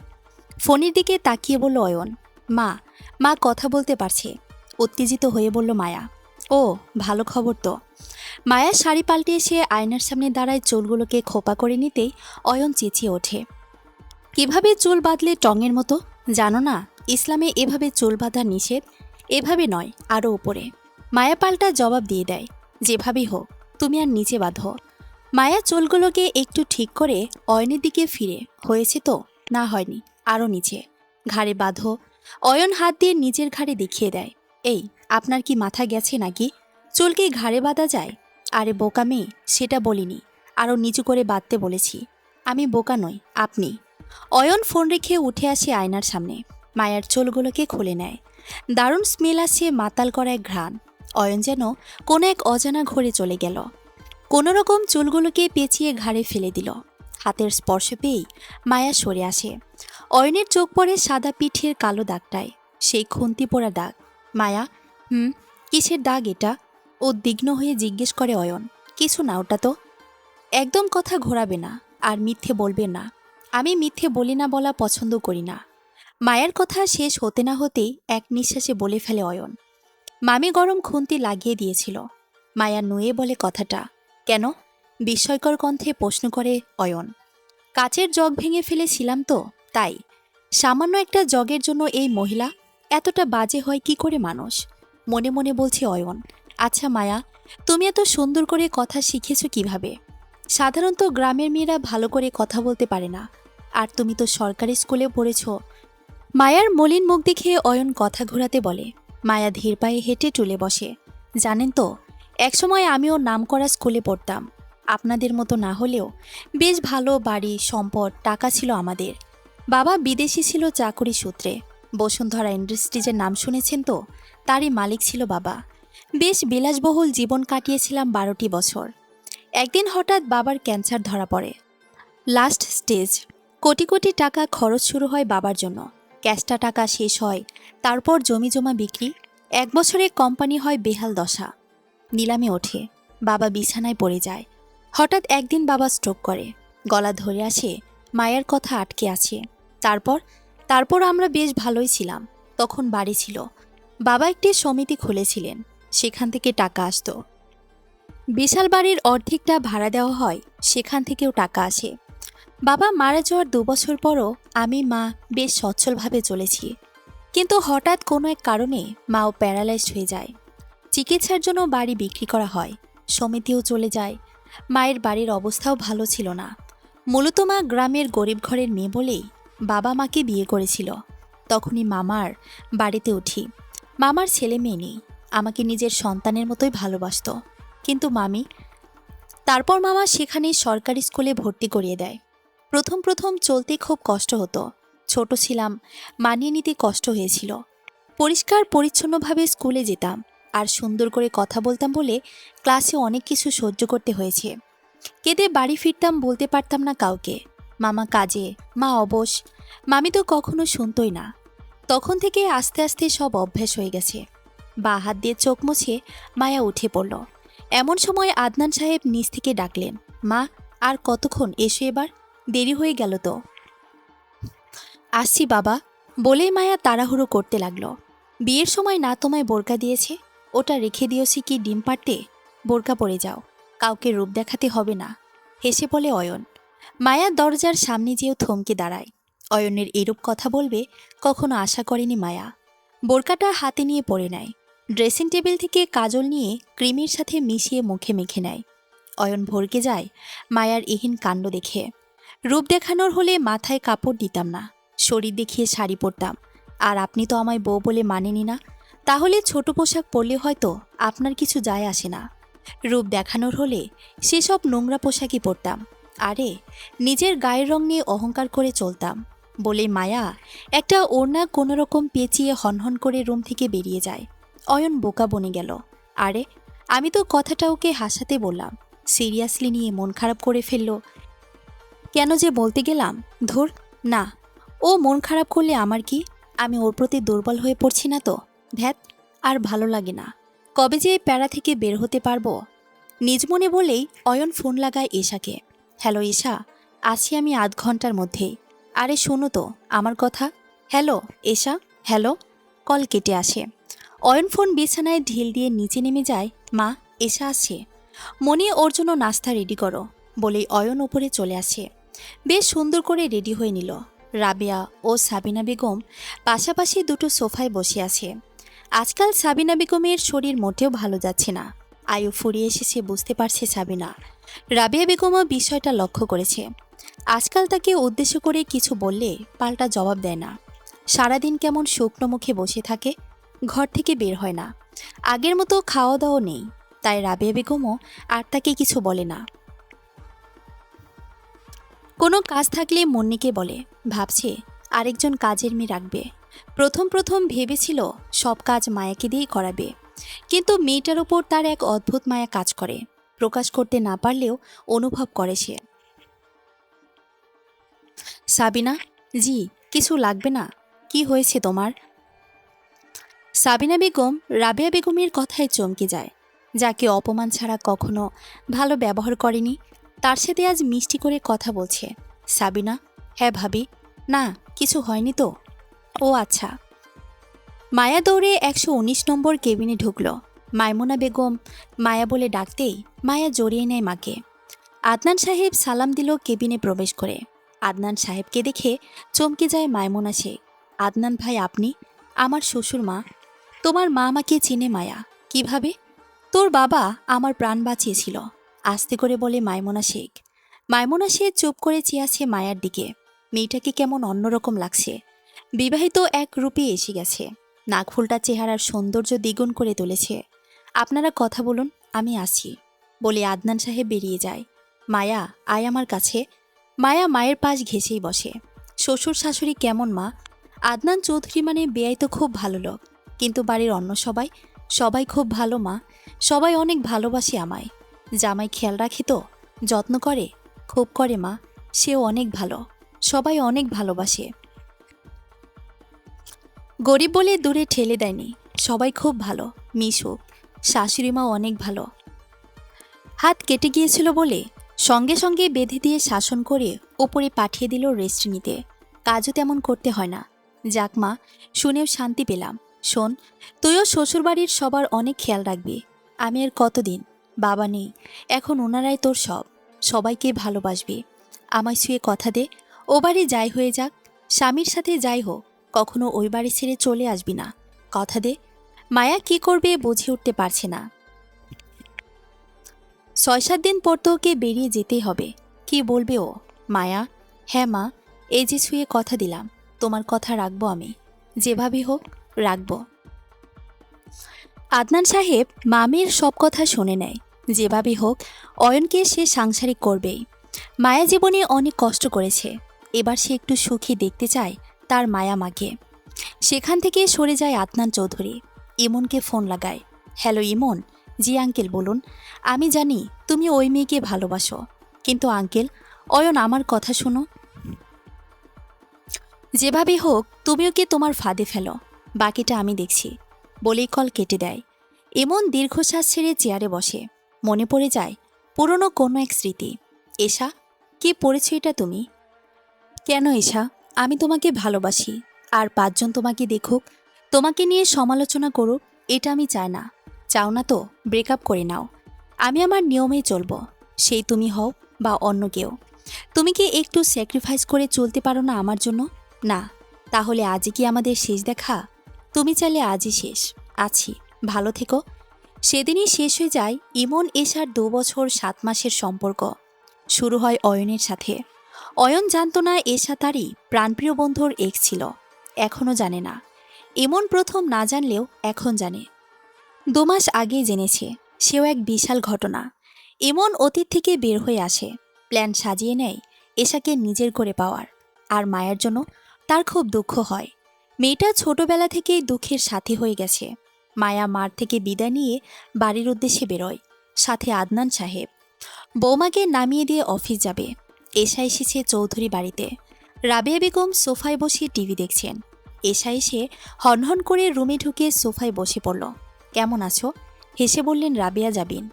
ফোনের দিকে তাকিয়ে বলল অয়ন, মা, মা কথা বলতে পারছে। উত্তেজিত হয়ে বলল মায়া, ও ভালো খবর তো। মায়া শাড়ি পাল্টে এসে আয়নার সামনে দাঁড়ায়, চুলগুলোকে খোপা করে নিতেই অয়ন চেঁচিয়ে ওঠে, কিভাবে চুল বাঁধলে টঙের মতো? জানো না ইসলামে এভাবে চুল বাঁধা নিষেধ। এভাবে নয়, আরও উপরে। মায়া পাল্টা জবাব দিয়ে দেয়, যেভাবেই হোক তুমি আর নিচে বাঁধো। মায়া চুলগুলোকে একটু ঠিক করে অয়নের দিকে ফিরে, হয়েছে তো? না হয়নি, আরও নিচে, ঘাড়ে বাঁধো। অয়ন হাত দিয়ে নিজের ঘাড়ে দেখিয়ে দেয়, এই আপনার কি মাথা গেছে নাকি? চুল কি ঘাড়ে বাঁধা যায়? আরে বোকা মেয়ে, সেটা বলিনি। আরও নিচু করে বাঁধতে বলেছি। আমি বোকা নই, আপনি। অয়ন ফোন রেখে উঠে আসে আয়নার সামনে। মায়ার চুলগুলোকে খুলে নেয়। দারুণ স্মেল আসছে, মাতাল করা এক ঘ্রাণ। অয়ন যেন কোনো এক অজানা ঘরে চলে গেল। কোনোরকম চুলগুলোকে পেঁচিয়ে ঘাড়ে ফেলে দিল। হাতের স্পর্শ পেয়েই মায়া সরে আসে। অয়নের চোখ পড়ে সাদা পিঠের কালো দাগটায়, সেই খুন্তি পোড়া দাগ। মায়া, কিসের দাগ এটা? উদ্বিগ্ন হয়ে জিজ্ঞেস করে অয়ন। কিছু না, ওটা তো। একদম কথা ঘোরাবে না, আর মিথ্যে বলবে না। আমি মিথ্যে বলি না, বলা পছন্দ করি না। মায়ের কথা শেষ হতে না হতেই এক নিঃশ্বাসে বলে ফেলে অয়ন। মামি গরম খুন্তি লাগিয়ে দিয়েছিল। মায়া নুয়ে বলে কথাটা। কেন? বিস্ময়কর কণ্ঠে প্রশ্ন করে অয়ন। কাচের জগ ভেঙে ফেলেছিলাম তো, তাই। সামান্য একটা জগের জন্য এই মহিলা এতটা বাজে হয় কি করে মানুষ? মনে মনে বলছে অয়ন। আচ্ছা মায়া, তুমি এত সুন্দর করে কথা শিখেছ কিভাবে? সাধারণত গ্রামের মেয়েরা ভালো করে কথা বলতে পারে না, আর তুমি তো সরকারি স্কুলে পড়েছ। মায়ার মলিন মুখ দেখে অয়ন কথা ঘোরাতে বলে। মায়া ধীর পায়ে হেঁটে টুলে বসে। জানেন তো, একসময় আমিও নামকরা স্কুলে পড়তাম। আপনাদের মতো না হলেও বেশ ভালো বাড়ি, সম্পদ, টাকা ছিল আমাদের। বাবা বিদেশি ছিল চাকুরি সূত্রে। বসুন্ধরা ইন্ডাস্ট্রিজের নাম শুনেছেন তো? তারই মালিক ছিল বাবা। বেশ বিলাসবহুল জীবন কাটিয়েছিলাম 12টি বছর। একদিন হঠাৎ বাবার ক্যান্সার ধরা পড়ে। Last stage. কোটি কোটি টাকা খরচ শুরু হয় বাবার জন্য। ক্যাশটা টাকা শেষ হয়, তারপর জমি জমা বিক্রি। 1 বছরে কোম্পানি হয় বেহাল দশা। নিলামে ওঠে, বাবা বিছানায় পড়ে যায়। হঠাৎ একদিন বাবা স্ট্রোক করে। গলা ধরে আসে, মায়ের কথা আটকে আছে। তারপর তারপর আমরা বেশ ভালোই ছিলাম। তখন বাড়ি ছিল। বাবা একটি সমিতি খুলেছিলেন, সেখান থেকে টাকা আসতো। বিশাল বাড়ির অর্ধেকটা ভাড়া দেওয়া হয়, সেখান থেকেও টাকা আসে। বাবা মারা যাওয়ার 2 বছর পরও আমি মা বেশ সচ্ছলভাবে চলেছি। কিন্তু হঠাৎ কোনো এক কারণে মাও প্যারালাইজড হয়ে যায়। চিকিৎসার জন্য বাড়ি বিক্রি করা হয়, সমিতিও চলে যায়। মায়ের বাড়ির অবস্থাও ভালো ছিল না। মূলত মা গ্রামের গরিব ঘরের মেয়ে বলেই বাবা মাকে বিয়ে করেছিল। তখনই মামার বাড়িতে উঠি। মামার ছেলে মেয়ে নেই, আমাকে নিজের সন্তানের মতোই ভালোবাসত। কিন্তু তারপর মামা সেখানেই সরকারি স্কুলে ভর্তি করিয়ে দেয়। প্রথম প্রথম চলতে খুব কষ্ট হতো। ছোট ছিলাম, মানিয়ে নিতে কষ্ট হয়েছিল। পরিষ্কার পরিচ্ছন্নভাবে স্কুলে যেতাম, আর সুন্দর করে কথা বলতাম বলে ক্লাসে অনেক কিছু সহ্য করতে হয়েছে। কেঁদে বাড়ি ফিরতাম, বলতে পারতাম না কাউকে। মামা কাজে, মা অবশ। মামি তো কখনো শুনতই না। তখন থেকে আস্তে আস্তে সব অভ্যাস হয়ে গেছে। বা হাত দিয়ে চোখ মুছে মায়া উঠে পড়ল। এমন সময় আদনান সাহেব নিচ থেকে ডাকলেন, মা, আর কতক্ষণ, এসো এবার, দেরি হয়ে গেল তো। আসছি বাবা, বলেই মায়া তাড়াহুড়ো করতে লাগলো। বিয়ের সময় না তোমায় বোরকা দিয়েছে? ওটা রেখে দিয়েছি কি ডিম পাড়তে? বোরকা পরে যাও, কাউকে রূপ দেখাতে হবে না, হেসে বলে অয়ন। মায়া দরজার সামনে যেও থমকে দাঁড়ায়। অয়নের এরূপ কথা বলবে কখনো আশা করেনি মায়া। বোরকাটা হাতে নিয়ে পরে নেয়। ড্রেসিং টেবিল থেকে কাজল নিয়ে ক্রিমের সাথে মিশিয়ে মুখে মেখে নেয়। অয়ন ভরকে যায় মায়ার এহীন কাণ্ড দেখে। রূপ দেখানোর হলে মাথায় কাপড় দিতাম না, শরীর দেখিয়ে শাড়ি পরতাম। আর আপনি তো আমায় বউ বলে মানেনি না, তাহলে ছোট পোশাক পরলে হয়তো আপনার কিছু যায় আসে না। রূপ দেখানোর হলে সেসব নোংরা পোশাকই পরতাম। আরে, নিজের গায়ের রং নিয়ে অহংকার করে চলতাম বলে মায়া একটা ওড়না কোনোরকম পেঁচিয়ে হনহন করে রুম থেকে বেরিয়ে যায়। অয়ন বোকা বনে গেল। আরে, আমি তো কথাটা ওকে হাসাতে বললাম, সিরিয়াসলি নিয়ে মন খারাপ করে ফেলল। কেন যে বলতে গেলাম, ধুর। না, ও মন খারাপ করলে আমার কি? আমি ওর প্রতি দুর্বল হয়ে পড়ছি না তো? ধ্যাত, আর ভালো লাগে না। কবে যে এই প্যারা থেকে বের হতে পারবো? নিজ মনে বলেই অয়ন ফোন লাগায় এশাকে। হ্যালো এশা, আসি আমি আধ ঘন্টার মধ্যেই। আরে শোনো তো আমার কথা। হ্যালো এশা, হ্যালো। কল কেটে আসে। অয়ন ফোন বিছানায় ঢিল দিয়ে নিচে নেমে যায়। মা, এশা আসছে, মনি ওর জন্য নাস্তা রেডি করো, বলেই অয়ন ওপরে চলে আসে। বেশ সুন্দর করে রেডি হয়ে নিল। রাবেয়া ও সাবিনা বেগম পাশাপাশি দুটো সোফায় বসে আছে। আজকাল সাবিনা বেগমের শরীর মোটেও ভালো যাচ্ছে না। আয়ু ফুরিয়ে এসেছে বুঝতে পারছে সাবিনা। রাবেয়া বেগমও বিষয়টা লক্ষ্য করেছে। আজকাল তাকে উদ্দেশ্য করে কিছু বললে পাল্টা জবাব দেয় না। সারাদিন কেমন শুকনো মুখে বসে থাকে, ঘর থেকে বের হয় না। আগের মতো খাওয়া দাওয়া নেই, তাই রাবেয়া বেগমও আর তাকে কিছু বলে না। কোনো কাজ থাকলে মুন্নিকে বলে, ভাবছে আরেকজন কাজের মেয়ে রাখবে। প্রথম প্রথম ভেবেছিল সব কাজ মায়াকে দিয়েই করাবে, কিন্তু মেয়েটার ওপর তার এক অদ্ভুত মায়া কাজ করে, প্রকাশ করতে না পারলেও অনুভব করে সে। সাবিনা, জি, কিছু লাগবে না। কি হয়েছে তোমার? সাবিনা বেগম রাবেয়া বেগমের কথায় চমকে যায়। যাকে অপমান ছাড়া কখনো ভালো ব্যবহার করেনি, তার সাথে আজ মিষ্টি করে কথা বলছে। সাবিনা, হ্যাঁ ভাবি। না, কিছু হয়নি তো। ও আচ্ছা। মায়া দৌড়ে 119 নম্বর কেবিনে ঢুকল। মাইমুনা বেগম মায়া বলে ডাকতেই মায়া জড়িয়ে নেয় মাকে। আদনান সাহেব সালাম দিল কেবিনে প্রবেশ করে। আদনান সাহেবকে দেখে চমকে যায় মাইমুনা শেখ। আদনান ভাই, আপনি? আমার শ্বশুর মা। তোমার মা আমাকে চিনে মায়া? কিভাবে? তোর বাবা আমার প্রাণ বাঁচিয়েছিল, আস্তে করে বলে মাইমুনা শেখ। মাইমুনা শেখ চুপ করে চেয়ে আছে মায়ার দিকে। মেয়েটাকে কেমন অন্যরকম লাগছে। বিবাহিত এক রূপে এসে গেছে। নাকফুলটা চেহারার সৌন্দর্য দ্বিগুণ করে তুলেছে। আপনারা কথা বলুন, আমি আসি বলে আদনান সাহেব বেরিয়ে যায়। মায়া, আয় আমার কাছে। মায়া মায়ের পাশ ঘেঁষেই বসে। শ্বশুর শাশুড়ি কেমন মা? আদনান চৌধুরী মানে বেয়াই তো খুব ভালো লোক, কিন্তু বাড়ির অন্য সবাই? সবাই খুব ভালো মা, সবাই অনেক ভালোবাসে আমায়। জামাই খেয়াল রাখে তো, যত্ন করে, খুব করে মা। সেও অনেক ভালো, সবাই অনেক ভালোবাসে। গরিব বলে দূরে ঠেলে দেয়নি, সবাই খুব ভালো, মিশুক। শাশুড়িমাও অনেক ভালো। হাত কেটে গিয়েছিল বলে সঙ্গে সঙ্গে বেঁধে দিয়ে শাসন করে ওপরে পাঠিয়ে দিল রেস্ট নিতে। কাজও তেমন করতে হয় না। যাক মা, শুনেও শান্তি পেলাম। শোন, তুইও শ্বশুরবাড়ির সবার অনেক খেয়াল রাখবি। আমি আর কতদিন? বাবা নেই, এখন ওনারাই তোর সব। সবাইকে ভালোবাসবি। আমায় শুয়ে কথা দে, ও বাড়ি যাই হয়ে যাক, স্বামীর সাথে যাই হোক, কখনো ওই বাড়ি ছেড়ে চলে আসবি না। কথা দে। মায়া কি করবে বুঝে উঠতে পারছে না। 6-7 দিন পর তো ওকে বেরিয়ে যেতেই হবে। কি বলবে ও? মায়া, হ্যাঁ মা, এই যে ছুঁয়ে কথা দিলাম, তোমার কথা রাখবো আমি, যেভাবে হোক রাখবো। আদনান সাহেব মামির সব কথা শুনে নেয়। যেভাবে হোক অয়নকে সে সাংসারিক করবেই। মায়া জীবনে অনেক কষ্ট করেছে, এবার সে একটু সুখী দেখতে চায় তার মায়া মাকে। সেখান থেকে সরে যায় আদনান চৌধুরী। ইমনকে ফোন লাগায়। হ্যালো ইমন। জি আঙ্কেল বলুন। আমি জানি তুমি ওই মেয়েকে ভালোবাসো, কিন্তু আঙ্কেল, অয়ন আমার কথা শোনো। যেভাবে হোক তুমি ওকে তোমার ফাঁদে ফেলো, বাকিটা আমি দেখছি বলেই কল কেটে দেয়। এমন দীর্ঘশ্বাস ছেড়ে চেয়ারে বসে। মনে পড়ে যায় পুরনো কোনো এক স্মৃতি। এশা, কি পড়েছ এটা তুমি? কেন এশা? আমি তোমাকে ভালোবাসি, আর 5 জন তোমাকে দেখুক, তোমাকে নিয়ে সমালোচনা করুক, এটা আমি চাই না। চাও না তো ব্রেকআপ করে নাও। আমি আমার নিয়মেই চলবো, সেই তুমি হও বা অন্য কেউ। তুমি কি একটু স্যাক্রিফাইস করে চলতে পারো না আমার জন্য? না? তাহলে আজই কি আমাদের শেষ দেখা? তুমি চাইলে আজই শেষ। আছি, ভালো থেকো। সেদিনই শেষ হয়ে যায় ইমন এশার 2 বছর 7 মাসের সম্পর্ক। শুরু হয় অয়নের সাথে। অয়ন জানত না এশা তারই প্রাণপ্রিয় বন্ধুর এক্স ছিল, এখনও জানে না। ইমন প্রথম না জানলেও এখন জানে। 2 মাস আগেই জেনেছে। সেও এক বিশাল ঘটনা। ইমন অতীত থেকে বের হয়ে আসে, প্ল্যান সাজিয়ে নেয় এশাকে নিজের করে পাওয়ার। আর মায়ের জন্য তার খুব দুঃখ হয়। মেয়েটা ছোটবেলা থেকেই দুঃখের সাথী হয়ে গেছে। মায়া মার থেকে বিদায় নিয়ে বাড়ির উদ্দেশ্যে বেরোয়, সাথে আদনান সাহেব। বৌমাকে নামিয়ে দিয়ে অফিস যাবে। এশা এসেছে চৌধুরী বাড়িতে। রাবেয়া বেগম সোফায় বসে টিভি দেখছেন। এশা এসে হনহন করে রুমে ঢুকে সোফায় বসে পড়ল। কেমন আছো? হেসে বললেন রাবেয়া জাবিন।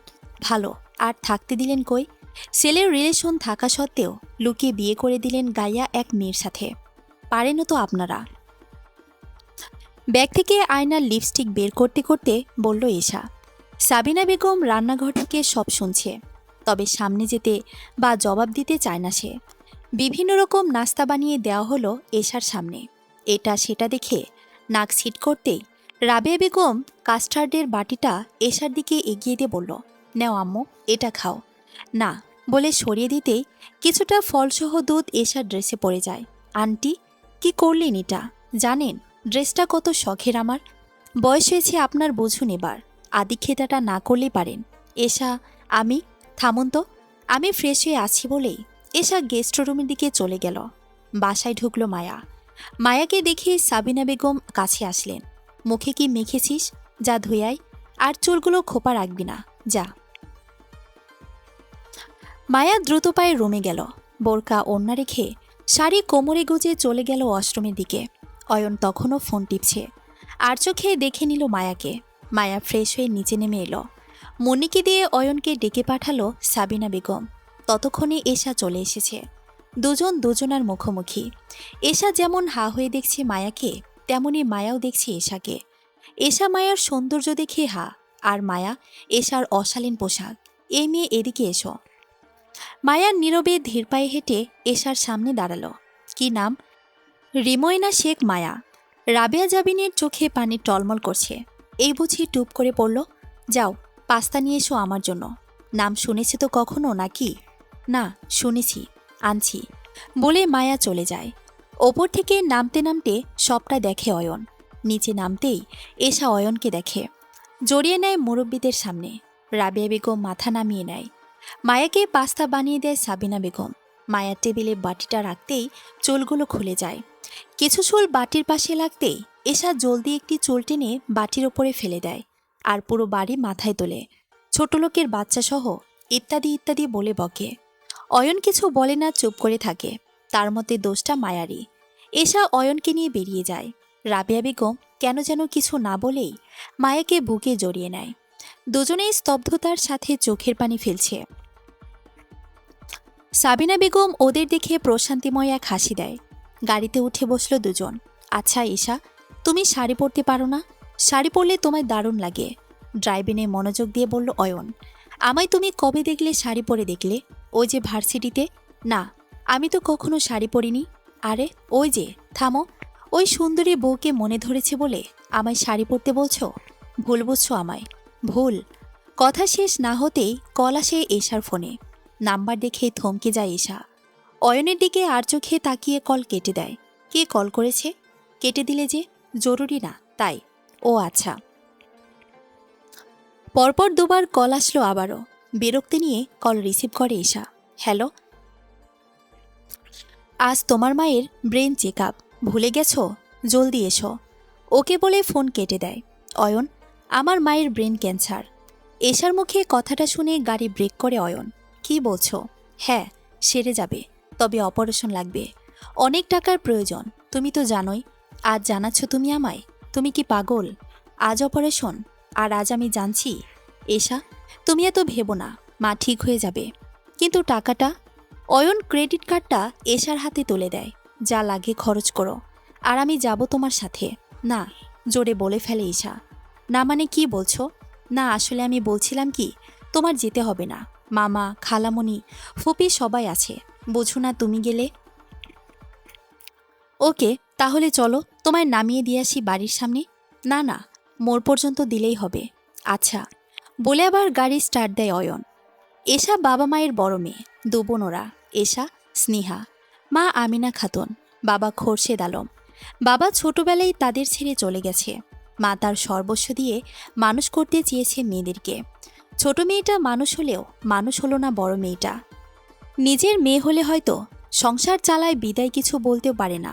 ভালো। আর থাকতে দিলেন কই? ছেলের রিলেশন থাকা সত্ত্বেও লুকিয়ে বিয়ে করে দিলেন গাইয়া এক মেয়ের সাথে। পারেনও তো আপনারা। ব্যাগ থেকে আয়নার লিপস্টিক বের করতে করতে বলল এশা। সাবিনা বেগম রান্নাঘর থেকে সব শুনছে, তবে সামনে যেতে বা জবাব দিতে চায় না সে। বিভিন্ন রকম নাস্তা বানিয়ে দেওয়া হলো এশার সামনে। এটা সেটা দেখে নাক সিট করতেই রাবেয়া বেগম কাস্টার্ডের বাটিটা এশার দিকে এগিয়ে দিয়ে বলল, নেও আম্মু, এটা খাও। না বলে সরিয়ে দিতেই কিছুটা ফলসহ দুধ এশার ড্রেসে পড়ে যায়। আন্টি, কি করলেন এটা? জানেন ড্রেসটা কত শখের আমার? বয়স হয়েছে আপনার, বুঝুন এবার। আদিক্ষেতাটা না করলেই পারেন। এশা, আমি? থামুন তো, আমি ফ্রেশ হয়ে আছি বলেই এশা গেস্ট রুমের দিকে চলে গেল। বাসায় ঢুকলো মায়া। মায়াকে দেখে সাবিনা বেগম কাছে আসলেন। মুখে কি মেখেছিস? যা ধুয়াই, আর চুলগুলো খোপা রাখবি না, যা। মায়া দ্রুত পায়ে রুমে গেল। বোরকা ওড়না রেখে শাড়ি কোমরে গুজে চলে গেল ওয়াশরুমের দিকে। অয়ন তখনও ফোন টিপছে। আর চোখে দেখে নিল মায়াকে। মায়া ফ্রেশ হয়ে নিচে নেমে এলো। মনিকে দিয়ে অয়নকে ডেকে পাঠালো সাবিনা বেগম। ততক্ষণে এশা চলে এসেছে। দুজন দুজনার মুখোমুখি। এশা যেমন হা হয়ে দেখছে মায়াকে, তেমনি মায়াও দেখছে এশাকে। এশা মায়ার সৌন্দর্য দেখে হা, আর মায়া এশার অশালীন পোশাক। এই মেয়ে, এদিকে এসো। মায়ার নীরবে ধীর পায়ে হেঁটে এশার সামনে দাঁড়ালো। কি নাম? রিময়না শেখ মায়া। রাবেয়া জাবিনের চোখে পানি টলমল করছে। এই বুঝি টুপ করে পড়ল। যাও, পাস্তা নিয়ে এসো আমার জন্য। নাম শুনেছে তো কখনো নাকি? না, শুনেছি, আনছি, বলে মায়া চলে যায়। ওপর থেকে নামতে নামতে সবটা দেখে অয়ন। নিচে নামতেই এশা অয়নকে দেখে। জড়িয়ে নেয় মুরব্বীদের সামনে। রাবেয়া বেগম মাথা নামিয়ে নেয়। মায়াকে পাস্তা বানিয়ে দেয় সাবিনা বেগম। মায়ার টেবিলে বাটিটা রাখতেই চুলগুলো খুলে যায়। কিছু চুল বাটির পাশে লাগতেই এশা জলদি একটি চুল টেনে বাটির ওপরে ফেলে দেয়। আর পুরো বাড়ি মাথায় তোলে। ছোট লোকের বাচ্চা সহ ইত্যাদি ইত্যাদি বলে বকে। অয়ন কিছু বলে না, চুপ করে থাকে। তার মধ্যে দোষটা মায়ারই। এশা অয়নকে নিয়ে বেরিয়ে যায়। রাবেয়া বেগম কেন যেন কিছু না বলেই মায়াকে বুকে জড়িয়ে নেয়। দুজনেই স্তব্ধতার সাথে চোখের পানি ফেলছে। সাবিনা বেগম ওদের দেখে প্রশান্তিময় এক হাসি দেয়। গাড়িতে উঠে বসলো দুজন। আচ্ছা ঈশা, তুমি শাড়ি পরতে পারো না? শাড়ি পরলে তোমায় দারুণ লাগে, ড্রাইভিংয়ে মনোযোগ দিয়ে বলল অয়ন। আমায় তুমি কবে দেখলে শাড়ি পরে দেখলে? ওই যে ভার্সিটিতে। না, আমি তো কখনো শাড়ি পরিনি। আরে ওই যে, থামো। ওই সুন্দরী বউকে মনে ধরেছে বলে আমায় শাড়ি পরতে বলছো? ভুল বুঝছো আমায়, ভুল। কথা শেষ না হতেই কল আসে এশার ফোনে। নাম্বার দেখে থমকে যায় এশা। অয়নের দিকে আর চোখে তাকিয়ে কল কেটে দেয়। কে কল করেছে? কেটে দিলে যে? জরুরি না তাই? ও আচ্ছা। পরপর দুবার কল আসলো আবারও। বিরক্তি নিয়ে কল রিসিভ করে এশা। হ্যালো, আজ তোমার মায়ের ব্রেন চেক আপ, ভুলে গেছো? জলদি এসো। ওকে বলে ফোন কেটে দেয়। অয়ন, আমার মায়ের ব্রেন ক্যান্সার। এশার মুখে কথাটা শুনে গাড়ি ব্রেক করে অয়ন। কি বলছো? হ্যাঁ, সেরে যাবে, তবে অপারেশন লাগবে। অনেক টাকার প্রয়োজন, তুমি তো জানোই। আজ জানাচ্ছ তুমি আমায়? তুমি কি পাগল? আজ অপারেশন, আর আজ আমি জানছি? এশা, তুমি এত ভেবো না, মা ঠিক হয়ে যাবে। কিন্তু টাকাটা? অয়ন ক্রেডিট কার্ডটা এশার হাতে তুলে দেয়। যা লাগে খরচ করো, আর আমি যাব তোমার সাথে। না, জোরে বলে ফেলে ঈশা। না মানে কি বলছো? না আসলে আমি বলছিলাম কি, তোমার যেতে হবে না। মামা, খালামণি, ফুপি সবাই আছে, বোঝো না তুমি গেলে। ওকে, তাহলে চলো, তোমায় নামিয়ে দিয়ে আসি বাড়ির সামনে। না না, মোড় পর্যন্ত দিলেই হবে। আচ্ছা, বলে আবার গাড়ি স্টার্ট দেয় অয়ন। এশা বাবা মায়ের বড় মেয়ে, দু বোন ওরা। এশা, স্নেহা, মা আমিনা খাতুন, বাবা খোরশেদ আলম। বাবা ছোটবেলায় তাদের ছেড়ে চলে গেছে। মা তার সর্বস্ব দিয়ে মানুষ করতে চেয়েছে মেয়েদেরকে। ছোট মেয়েটা মানুষ হলেও মানুষ হলো না বড় মেয়েটা। নিজের মেয়ে হলে হয়তো সংসার চালায় বিদায় কিছু বলতেও পারে না।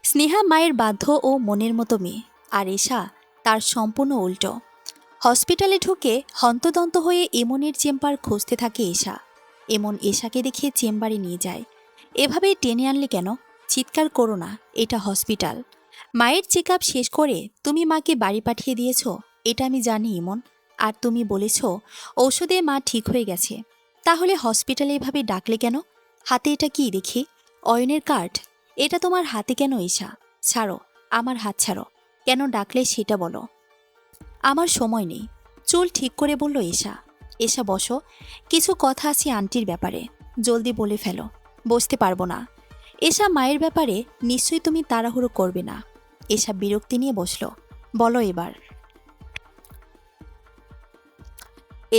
স্নেহা মায়ের বাধ্য ও মনের মতো মেয়ে, আর এশা তার সম্পূর্ণ উল্টো। হসপিটালে ঢুকে হন্তদন্ত হয়ে এমনের চেম্বার খুঁজতে থাকে এশা। এমন এশাকে দেখে চেম্বারে নিয়ে যায়। এভাবে টেনে আনলে কেন? চিৎকার করো না, এটা হসপিটাল। মায়ের চেক আপ শেষ করে তুমি মাকে বাড়ি পাঠিয়ে দিয়েছ, এটা আমি জানি ইমন। আর তুমি বলেছ ঔষধে মা ঠিক হয়ে গেছে। তাহলে হসপিটালে এভাবে ডাকলে কেন? হাতে এটা কি দেখি? অয়নের কার্ড। এটা তোমার হাতে কেন এশা? ছাড়ো, আমার হাত ছাড়ো। কেন ডাকলে সেটা বলো। আমার সময় নেই, চুল ঠিক করে বলল এশা। এশা বসো, কিছু কথা আছে আন্টির ব্যাপারে, জলদি বলে ফেলো। বসতে পারবো না। এশা, মায়ের ব্যাপারে নিশ্চয়ই তুমি তাড়াহুড়ো করবে না। এশা বিরক্তি নিয়ে বসল। বলো এবার।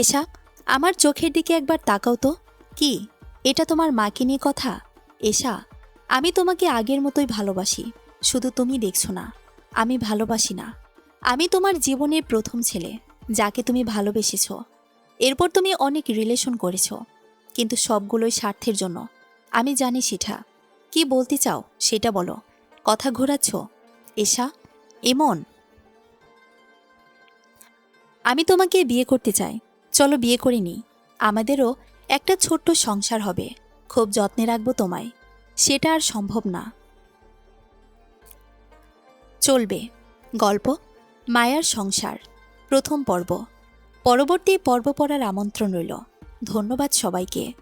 এশা, আমার চোখের দিকে একবার তাকাও তো। কি, এটা তোমার মাকে নিয়ে কথা? এশা, আমি তোমাকে আগের মতোই ভালোবাসি, শুধু তুমি দেখছো না। আমি ভালোবাসি না। আমি তোমার জীবনের প্রথম ছেলে, যাকে তুমি ভালোবেসেছ। এরপর তুমি অনেক রিলেশন করেছ, কিন্তু সবগুলোই স্বার্থের জন্য। আমি জানি সেটা। কি বলতে চাও সেটা বলো। কথা ঘোরাচ্ছ এশা, এমন। আমি তোমাকে বিয়ে করতে চাই। চলো বিয়ে করে নিই। আমাদেরও একটা ছোট্ট সংসার হবে। খুব যত্নে রাখবো তোমায়। সেটা আর সম্ভব না। চলবে। গল্প মায়ার সংসার, প্রথম পর্ব। পরবর্তী পর্ব পড়ার আমন্ত্রণ রইল। ধন্যবাদ সবাইকে।